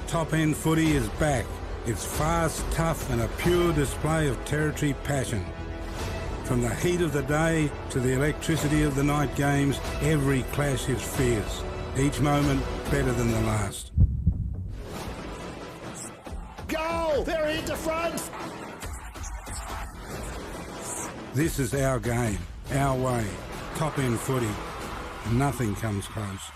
S12: Top End Footy is back. It's fast, tough and a pure display of Territory passion. From the heat of the day to the electricity of the night games, every clash is fierce. Each moment better than the last.
S8: Goal! They're into front!
S12: This is our game, our way. Top End Footy. Nothing comes close.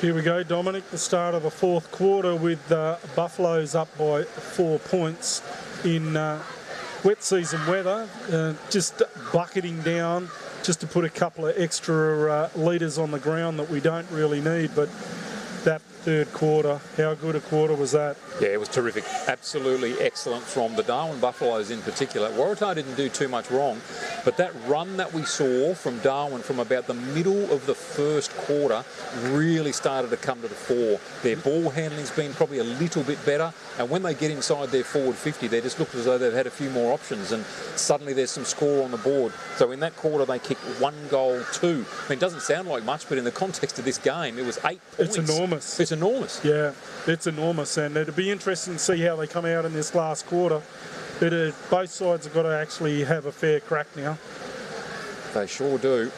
S1: Here we go, Dominic, the start of the fourth quarter with Buffaloes up by 4 points in wet season weather, just bucketing down just to put a couple of extra litres on the ground that we don't really need. But that third quarter. How good a quarter was that?
S2: Yeah, it was terrific. Absolutely excellent from the Darwin Buffaloes in particular. Waratah didn't do too much wrong, but that run that we saw from Darwin from about the middle of the first quarter really started to come to the fore. Their ball handling's been probably a little bit better, and when they get inside their forward 50, they just look as though they've had a few more options, and suddenly there's some score on the board. So in that quarter, they kicked 1 goal, 2. I mean, it doesn't sound like much, but in the context of this game, it was 8 points.
S1: It's enormous.
S2: It's enormous.
S1: Yeah, it's enormous, and it'll be interesting to see how they come out in this last quarter. Both sides have got to actually have a fair crack now.
S2: They sure do.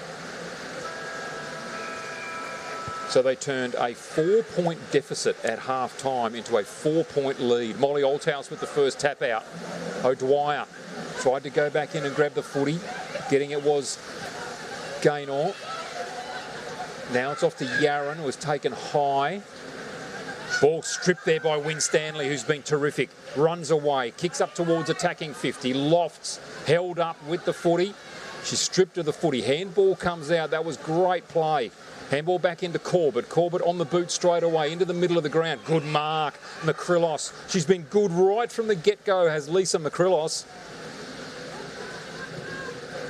S2: So they turned a 4-point deficit at half-time into a 4-point lead. Molly Althouse with the first tap out. O'Dwyer tried to go back in and grab the footy. Getting it was Gaynor. Now it's off to Yarran, who was taken high. Ball stripped there by Winstanley, who's been terrific. Runs away, kicks up towards attacking 50. Lofts held up with the footy. She's stripped of the footy. Handball comes out. That was great play. Handball back into Corbett. Corbett on the boot straight away into the middle of the ground. Good mark. Macrillos. She's been good right from the get-go, has Lisa Macrillos.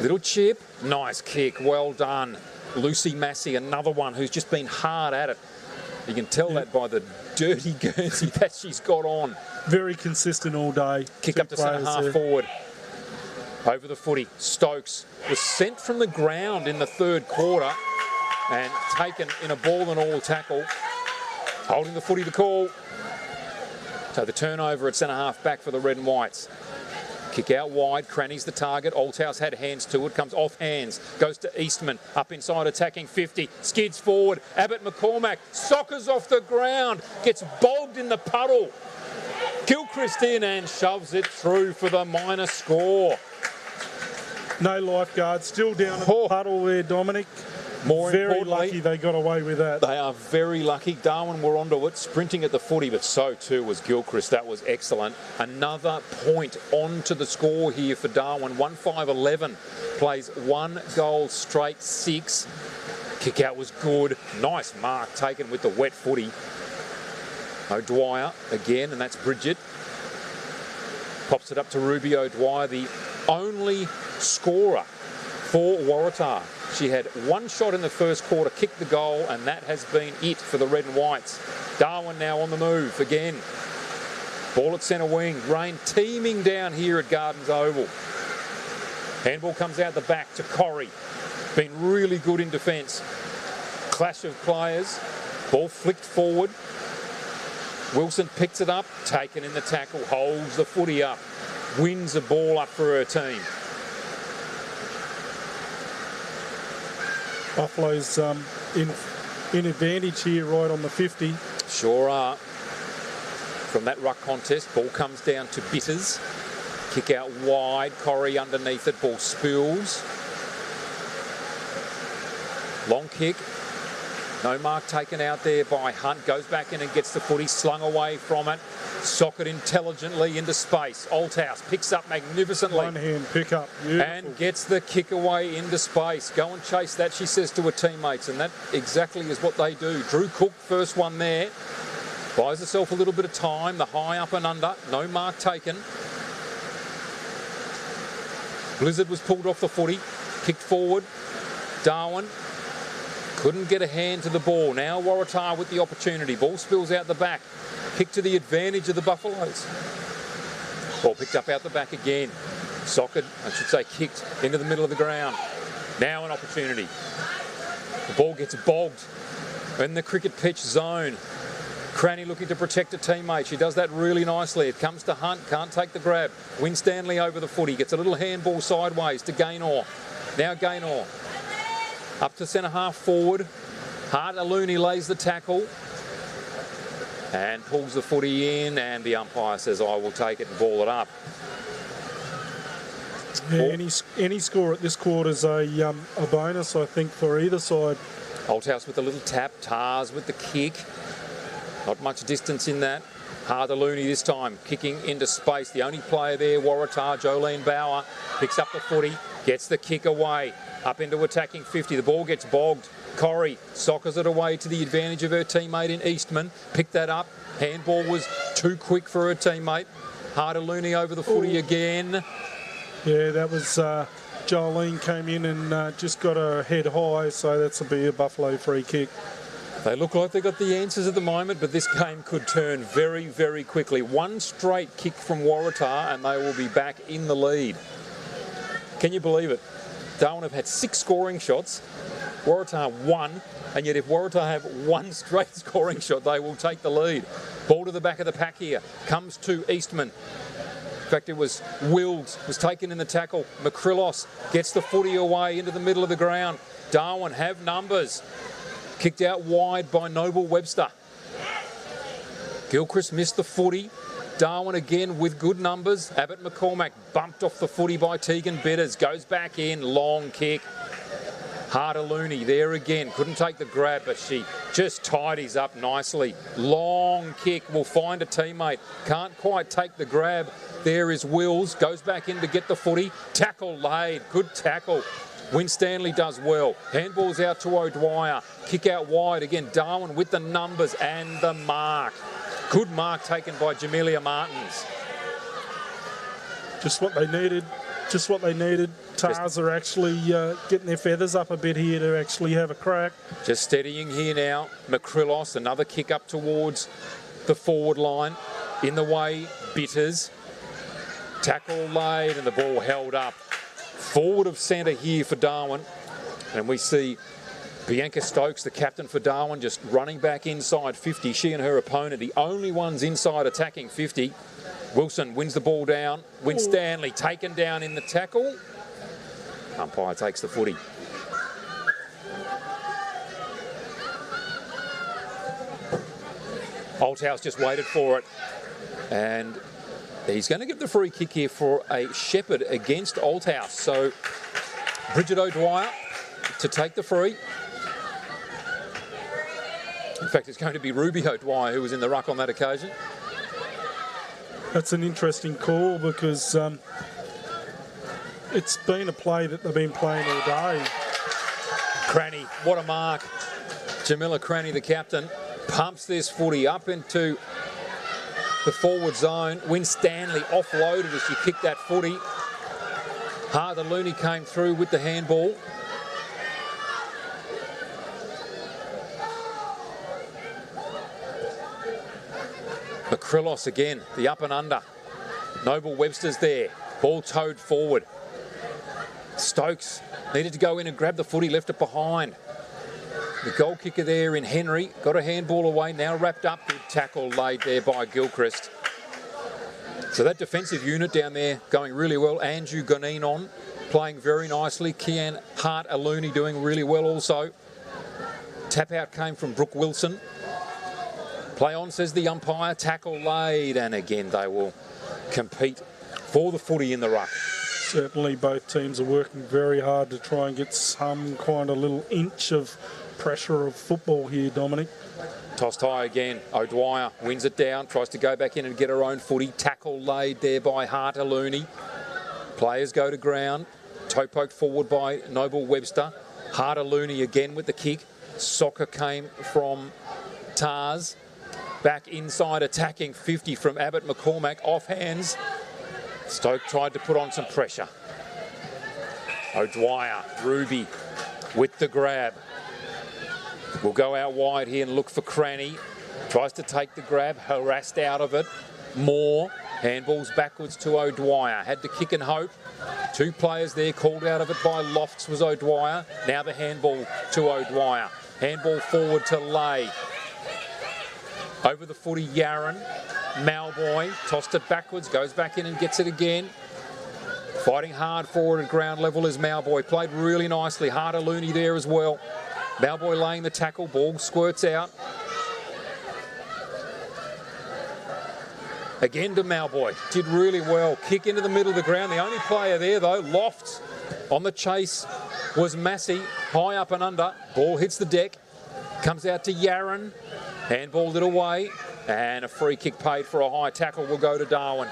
S2: Little chip. Nice kick. Well done. Lucy Massey, another one who's just been hard at it. You can tell that by the dirty Guernsey that she's got on.
S1: Very consistent all day.
S2: Kick up to centre half forward. Over the footy. Stokes was sent from the ground in the third quarter and taken in a ball and all tackle. Holding the footy to call. So the turnover at centre half back for the Red and Whites. Kick out wide, Cranny's the target. Althouse had hands to it, comes off hands, goes to Eastman, up inside attacking 50, skids forward. Abbott McCormack soccers off the ground, gets bogged in the puddle. Gilchrist in and shoves it through for the minor score.
S1: No lifeguard, still down in the puddle there, Dominic.
S2: More
S1: very
S2: importantly,
S1: lucky they got away with that.
S2: They are very lucky. Darwin were onto it, sprinting at the footy, but so too was Gilchrist. That was excellent. Another point onto the score here for Darwin. 1-5-11, plays 1 goal straight, 6. Kick out was good. Nice mark taken with the wet footy. O'Dwyer again, and that's Bridget. Pops it up to Ruby O'Dwyer, the only scorer for Waratah. She had 1 shot in the first quarter, kicked the goal, and that has been it for the Red and Whites. Darwin now on the move again. Ball at centre wing. Rain teeming down here at Gardens Oval. Handball comes out the back to Corrie. Been really good in defence. Clash of players. Ball flicked forward. Wilson picks it up, taken in the tackle, holds the footy up, wins the ball up for her team.
S1: Buffalo's in advantage here right on the 50.
S2: Sure are. From that ruck contest, ball comes down to Bitters. Kick out wide, Corrie underneath it, ball spills. Long kick. No mark taken out there by Hunt. Goes back in and gets the footy, slung away from it. Socket intelligently into space. Althouse picks up magnificently.
S1: One hand pick up. Beautiful.
S2: And gets the kick away into space. Go and chase that, she says to her teammates. And that exactly is what they do. Drew Cook, first one there. Buys herself a little bit of time. The high up and under. No mark taken. Blizzard was pulled off the footy. Kicked forward. Darwin. Couldn't get a hand to the ball. Now Waratah with the opportunity. Ball spills out the back. Kick to the advantage of the Buffaloes. Ball picked up out the back again. Socket, I should say, kicked into the middle of the ground. Now an opportunity. The ball gets bogged in the cricket pitch zone. Cranny looking to protect a teammate. She does that really nicely. It comes to Hunt, can't take the grab. Winstanley over the footy, gets a little handball sideways to Gaynor. Now Gaynor. Up to centre half forward. Harter Looney lays the tackle and pulls the footy in, and the umpire says, I will take it and ball it up.
S1: Yeah, any score at this quarter is a bonus, I think, for either side.
S2: Althouse with a little tap, Tars with the kick. Not much distance in that. Harter Looney this time, kicking into space. The only player there, Waratah, Jolene Bauer, picks up the footy. Gets the kick away, up into attacking 50. The ball gets bogged. Corrie soccers it away to the advantage of her teammate in Eastman. Picked that up. Handball was too quick for her teammate. Harder-Looney over the footy again.
S1: Yeah, that was Jolene came in and just got her head high, so that's be a Buffalo free kick.
S2: They look like they've got the answers at the moment, but this game could turn very, very quickly. One straight kick from Waratah and they will be back in the lead. Can you believe it? Darwin have had 6 scoring shots, Waratah 1, and yet if Waratah have 1 straight scoring shot, they will take the lead. Ball to the back of the pack here, comes to Eastman. In fact, it was Wills, was taken in the tackle. McCrillos gets the footy away into the middle of the ground. Darwin have numbers. Kicked out wide by Noble Webster. Gilchrist missed the footy. Darwin again with good numbers. Abbott McCormack bumped off the footy by Tegan Betters. Goes back in, long kick. Harder-Looney there again. Couldn't take the grab, but she just tidies up nicely. Long kick, will find a teammate. Can't quite take the grab. There is Wills. Goes back in to get the footy. Tackle laid. Good tackle. Winstanley does well. Handball's out to O'Dwyer. Kick out wide again. Darwin with the numbers and the mark. Good mark taken by Jamelia Martins.
S1: Just what they needed. Just what they needed. Tars are actually getting their feathers up a bit here to actually have a crack.
S2: Just steadying here now. McCrillos, another kick up towards the forward line. In the way, Bitters. Tackle laid and the ball held up. Forward of centre here for Darwin. And we see Bianca Stokes, the captain for Darwin, just running back inside 50. She and her opponent, the only ones inside attacking 50. Wilson wins the ball down. Winstanley taken down in the tackle. Umpire takes the footy. Althouse just waited for it. And he's going to give the free kick here for a Shepherd against Althouse. So Bridget O'Dwyer to take the free. In fact, it's going to be Ruby O'Dwyer who was in the ruck on that occasion.
S1: That's an interesting call because it's been a play that they've been playing all day.
S2: Cranny, what a mark. Jamila Cranny, the captain, pumps this footy up into the forward zone. Winstanley offloaded as she kicked that footy. Harder-Looney came through with the handball. McCrillos again, the up and under. Noble Webster's there. Ball towed forward. Stokes needed to go in and grab the footy, left it behind. The goal kicker there in Henry, got a handball away, now wrapped up. Good tackle laid there by Gilchrist. So that defensive unit down there going really well. Andrew Gonine on, playing very nicely. Kian Hart-Aluni doing really well also. Tap out came from Brooke Wilson. Play on, says the umpire. Tackle laid, and again they will compete for the footy in the ruck.
S1: Certainly both teams are working very hard to try and get some kind of little inch of pressure of football here, Dominic.
S2: Tossed high again. O'Dwyer wins it down, tries to go back in and get her own footy. Tackle laid there by Hart-Aluni. Players go to ground. Toe poked forward by Noble Webster. Hart-Aluni again with the kick. Soccer came from Tars. Back inside attacking 50 from Abbott McCormack. Off hands. Stoke tried to put on some pressure. O'Dwyer, Ruby with the grab. Will go out wide here and look for Cranny. Tries to take the grab, harassed out of it. Moore, handballs backwards to O'Dwyer. Had to kick and hope. 2 players there called out of it by Lofts was O'Dwyer. Now the handball to O'Dwyer. Handball forward to Lay. Over the footy, Yarran. Malboy tossed it backwards, goes back in and gets it again. Fighting hard forward at ground level is Malboy. Played really nicely. Hart-Aluni there as well. Malboy laying the tackle. Ball squirts out. Again to Malboy. Did really well. Kick into the middle of the ground. The only player there, though, Lofts. On the chase was Massey. High up and under. Ball hits the deck. Comes out to Yarran. Handballed it away. And a free kick paid for a high tackle will go to Darwin.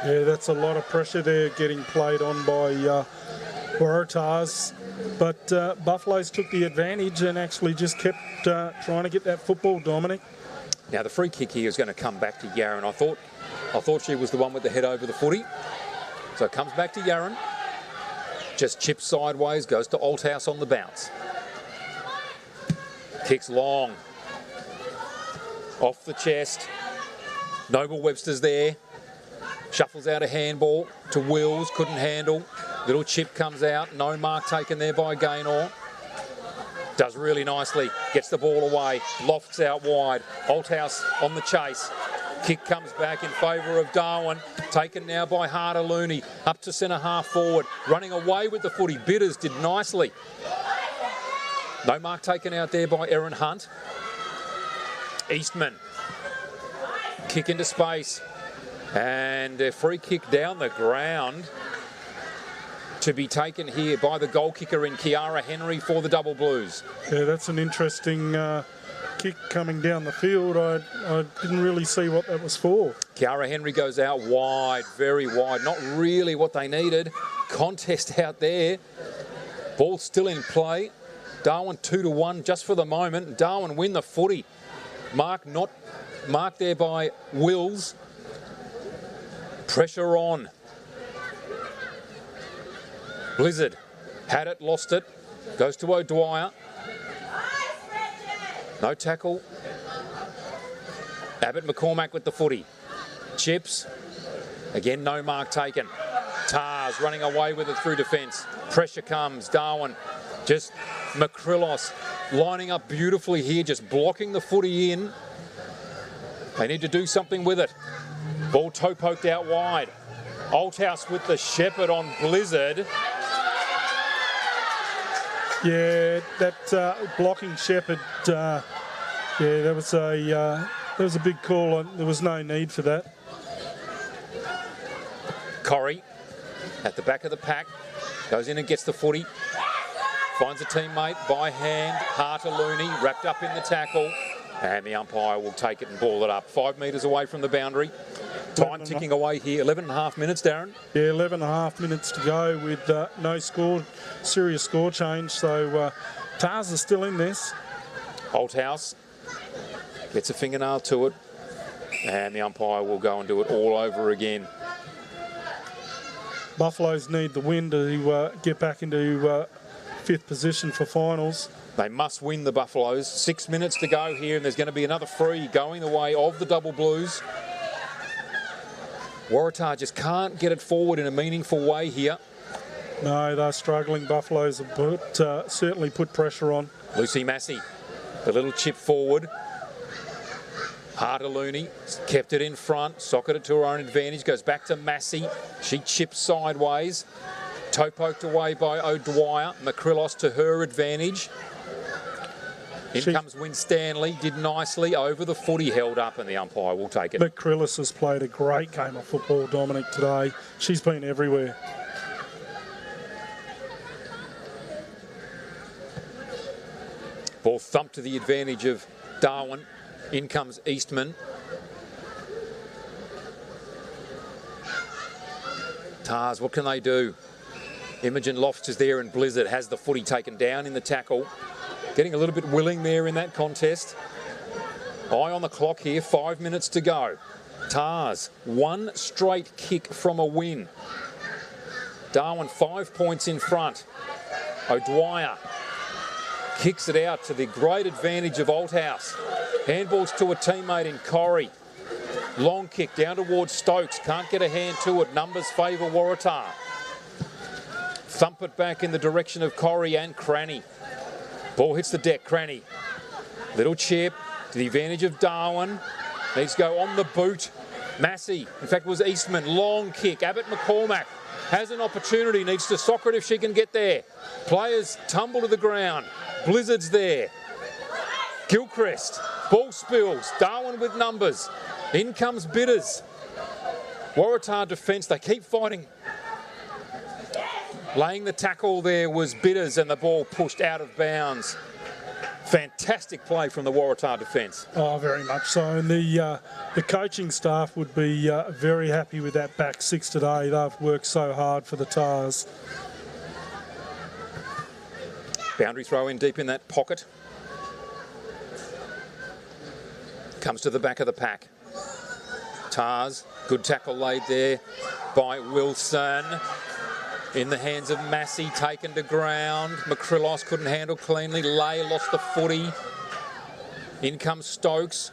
S1: Yeah, that's a lot of pressure there getting played on by Waratahs. But Buffaloes took the advantage and actually just kept trying to get that football, Dominic.
S2: Now the free kick here is going to come back to Yarran. I thought she was the one with the head over the footy. So it comes back to Yarran. Just chips sideways, goes to Althouse on the bounce. Kicks long. Off the chest. Noble Webster's there. Shuffles out a handball to Wills, couldn't handle. Little chip comes out, no mark taken there by Gaynor. Does really nicely, gets the ball away, lofts out wide. Althouse on the chase. Kick comes back in favour of Darwin. Taken now by Harder Looney. Up to centre half forward. Running away with the footy. Bitters did nicely. No mark taken out there by Erin Hunt. Eastman. Kick into space. And a free kick down the ground to be taken here by the goal kicker in Kiara Henry for the Double Blues.
S1: Yeah, that's an interesting kick coming down the field. I didn't really see what that was for.
S2: Kiara Henry goes out wide, very wide. Not really what they needed. Contest out there. Ball still in play. Darwin 2-1 just for the moment. Darwin win the footy. Mark there by Wills. Pressure on. Blizzard had it, lost it. Goes to O'Dwyer. No tackle. Abbott McCormack with the footy. Chips. Again, no mark taken. Tars running away with it through defence. Pressure comes. Darwin. Just Makrilos lining up beautifully here, just blocking the footy in. They need to do something with it. Ball toe poked out wide. Althouse with the shepherd on Blizzard.
S1: Yeah, that blocking shepherd. Yeah, that was a big call. There was no need for that.
S2: Corrie at the back of the pack goes in and gets the footy. Finds a teammate by hand. Harter Looney wrapped up in the tackle. And the umpire will take it and ball it up. 5 metres away from the boundary. Time ticking away here. 11.5 minutes, Darren.
S1: Yeah, 11.5 minutes to go with no serious score change. So Tars are still in this.
S2: Althouse gets a fingernail to it. And the umpire will go and do it all over again.
S1: Buffaloes need the win to get back into fifth position for finals.
S2: They must win, the Buffaloes. 6 minutes to go here, and there's going to be another free going the way of the Double Blues. Waratah just can't get it forward in a meaningful way here.
S1: No, they're struggling. Buffaloes have certainly put pressure on.
S2: Lucy Massey, the little chip forward. Harder Looney kept it in front, socketed to her own advantage, goes back to Massey. She chips sideways. Toe poked away by O'Dwyer. Makrilos to her advantage. In comes Winstanley, did nicely over the footy, held up, and the umpire will take it.
S1: McCrillis has played a great game of football, Dominic, today. She's been everywhere.
S2: Ball thumped to the advantage of Darwin. In comes Eastman. Tars, what can they do? Imogen Lofts is there, and Blizzard has the footy taken down in the tackle. Getting a little bit willing there in that contest. Eye on the clock here, 5 minutes to go. Tars, one straight kick from a win. Darwin 5 points in front. O'Dwyer kicks it out to the great advantage of Althouse. Handballs to a teammate in Corrie. Long kick down towards Stokes. Can't get a hand to it. Numbers favour Waratah. Thump it back in the direction of Corrie and Cranny. Ball hits the deck, Cranny. Little chip to the advantage of Darwin. Needs to go on the boot. Massey, in fact, it was Eastman. Long kick. Abbott McCormack has an opportunity. Needs to socker it if she can get there. Players tumble to the ground. Blizzard's there. Gilchrist. Ball spills. Darwin with numbers. In comes Bitters. Waratah defence, they keep fighting. Laying the tackle there was Bitters, and the ball pushed out of bounds. Fantastic play from the Waratah defence.
S1: Oh, very much so. And the coaching staff would be very happy with that back six today. They've worked so hard for the Tars.
S2: Boundary throw in deep in that pocket. Comes to the back of the pack. Tars, good tackle laid there by Wilson. In the hands of Massey, taken to ground. McCrillos couldn't handle cleanly. Lay lost the footy. In comes Stokes.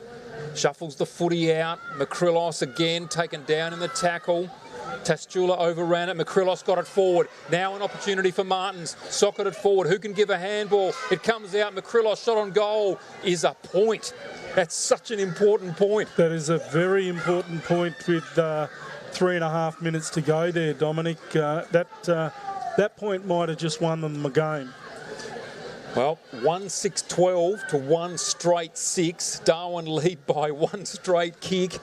S2: Shuffles the footy out. McCrillos again taken down in the tackle. Tastula overran it. McCrillos got it forward. Now an opportunity for Martins. Socketed forward. Who can give a handball? It comes out. McCrillos shot on goal is a point. That's such an important point.
S1: That is a very important point with 3.5 minutes to go there, Dominic. That point might have just won them the game.
S2: Well, 1-6-12 to 1 straight 6. Darwin lead by 1 straight kick.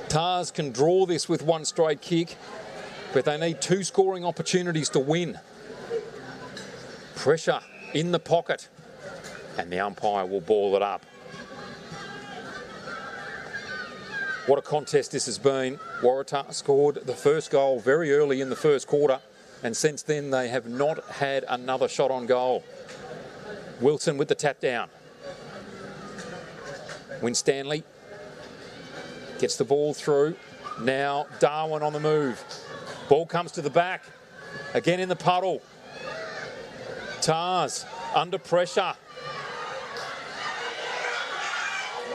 S2: Tars can draw this with 1 straight kick, but they need 2 scoring opportunities to win. Pressure in the pocket, and the umpire will ball it up. What a contest this has been. Waratah scored the first goal very early in the first quarter, and since then they have not had another shot on goal. Wilson with the tap down. Winstanley gets the ball through. Now Darwin on the move. Ball comes to the back. Again in the puddle. Tars under pressure.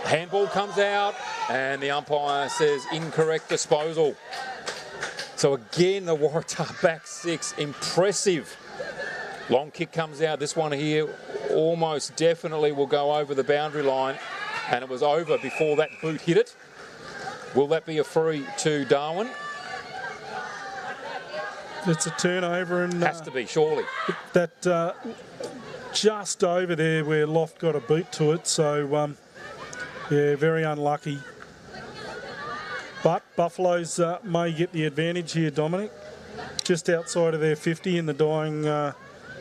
S2: Handball comes out and the umpire says incorrect disposal. So again, the Waratah back 6, impressive. Long kick comes out. This one here almost definitely will go over the boundary line, and it was over before that boot hit it. Will that be a free to Darwin?
S1: It's a turnover and
S2: has to be, surely.
S1: That just over there where Loft got a boot to it. So yeah, very unlucky. But Buffaloes may get the advantage here, Dominic. Just outside of their 50 in the dying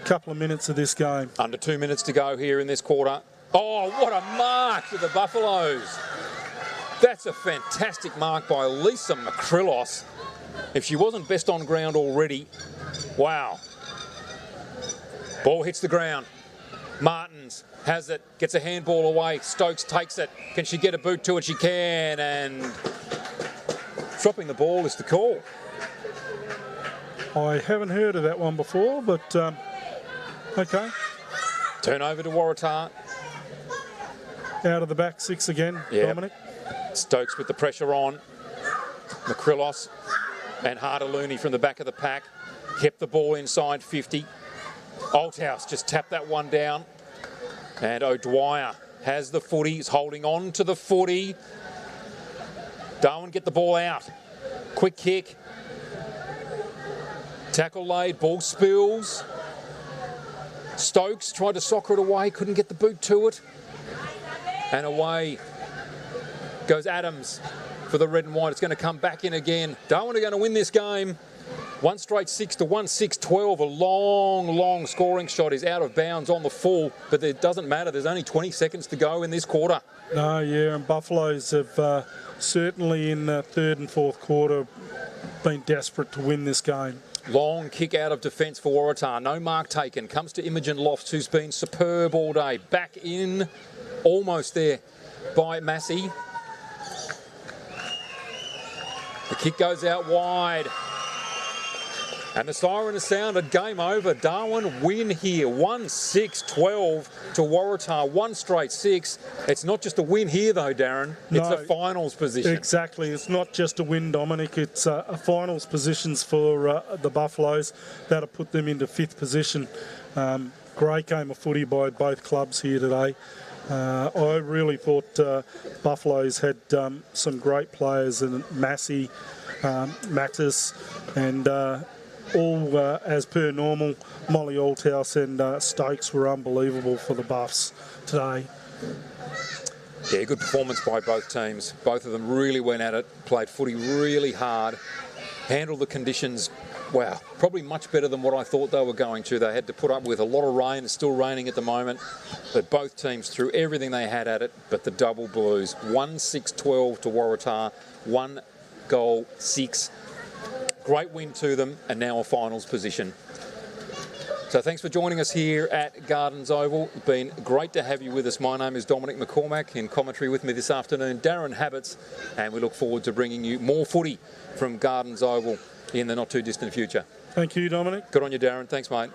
S1: couple of minutes of this game.
S2: Under 2 minutes to go here in this quarter. Oh, what a mark to the Buffaloes. That's a fantastic mark by Lisa McCrillos. If she wasn't best on ground already, wow. Ball hits the ground. Martins has it, gets a handball away. Stokes takes it. Can she get a boot to it? She can, and dropping the ball is the call.
S1: I haven't heard of that one before, but okay.
S2: Turnover to Waratah.
S1: Out of the back 6 again,
S2: yep.
S1: Dominic.
S2: Stokes with the pressure on. McCrillos and Harder-Looney from the back of the pack. Kept the ball inside 50. Althouse just tapped that one down. And O'Dwyer has the footy. He's holding on to the footy. Darwin get the ball out. Quick kick. Tackle laid. Ball spills. Stokes tried to soccer it away. Couldn't get the boot to it. And away goes Adams for the red and white. It's going to come back in again. Darwin are going to win this game. 1 straight 6 to 1-6-12. A long scoring shot is out of bounds on the full, but it doesn't matter. There's only 20 seconds to go in this quarter.
S1: No, yeah, and Buffaloes have certainly in the third and fourth quarter been desperate to win this game.
S2: Long kick out of defence for Waratah. No mark taken. Comes to Imogen Lofts, who's been superb all day. Back in, almost there by Massey. The kick goes out wide. And the siren has sounded. Game over. Darwin win here. 1-6-12 to Waratah. 1 straight 6. It's not just a win here, though, Darren. It's a finals position.
S1: Exactly. It's not just a win, Dominic. It's a finals positions for the Buffaloes. That'll put them into 5th position. Great game of footy by both clubs here today. I really thought Buffaloes had some great players in Massey, Mattis, and all as per normal. Molly Althouse and Stokes were unbelievable for the Buffs today.
S2: Yeah, good performance by both teams. Both of them really went at it, played footy really hard, handled the conditions Wow, probably much better than what I thought they were going to. They had to put up with a lot of rain. It's still raining at the moment. But both teams threw everything they had at it. But the double blues, 1-6-12 to Waratah, 1 goal, 6. Great win to them, and now a finals position. So thanks for joining us here at Gardens Oval. It's been great to have you with us. My name is Dominic McCormack. In commentary with me this afternoon, Darren Habits, and we look forward to bringing you more footy from Gardens Oval in the not too distant future.
S1: Thank you, Dominic.
S2: Good on you, Darren. Thanks, mate.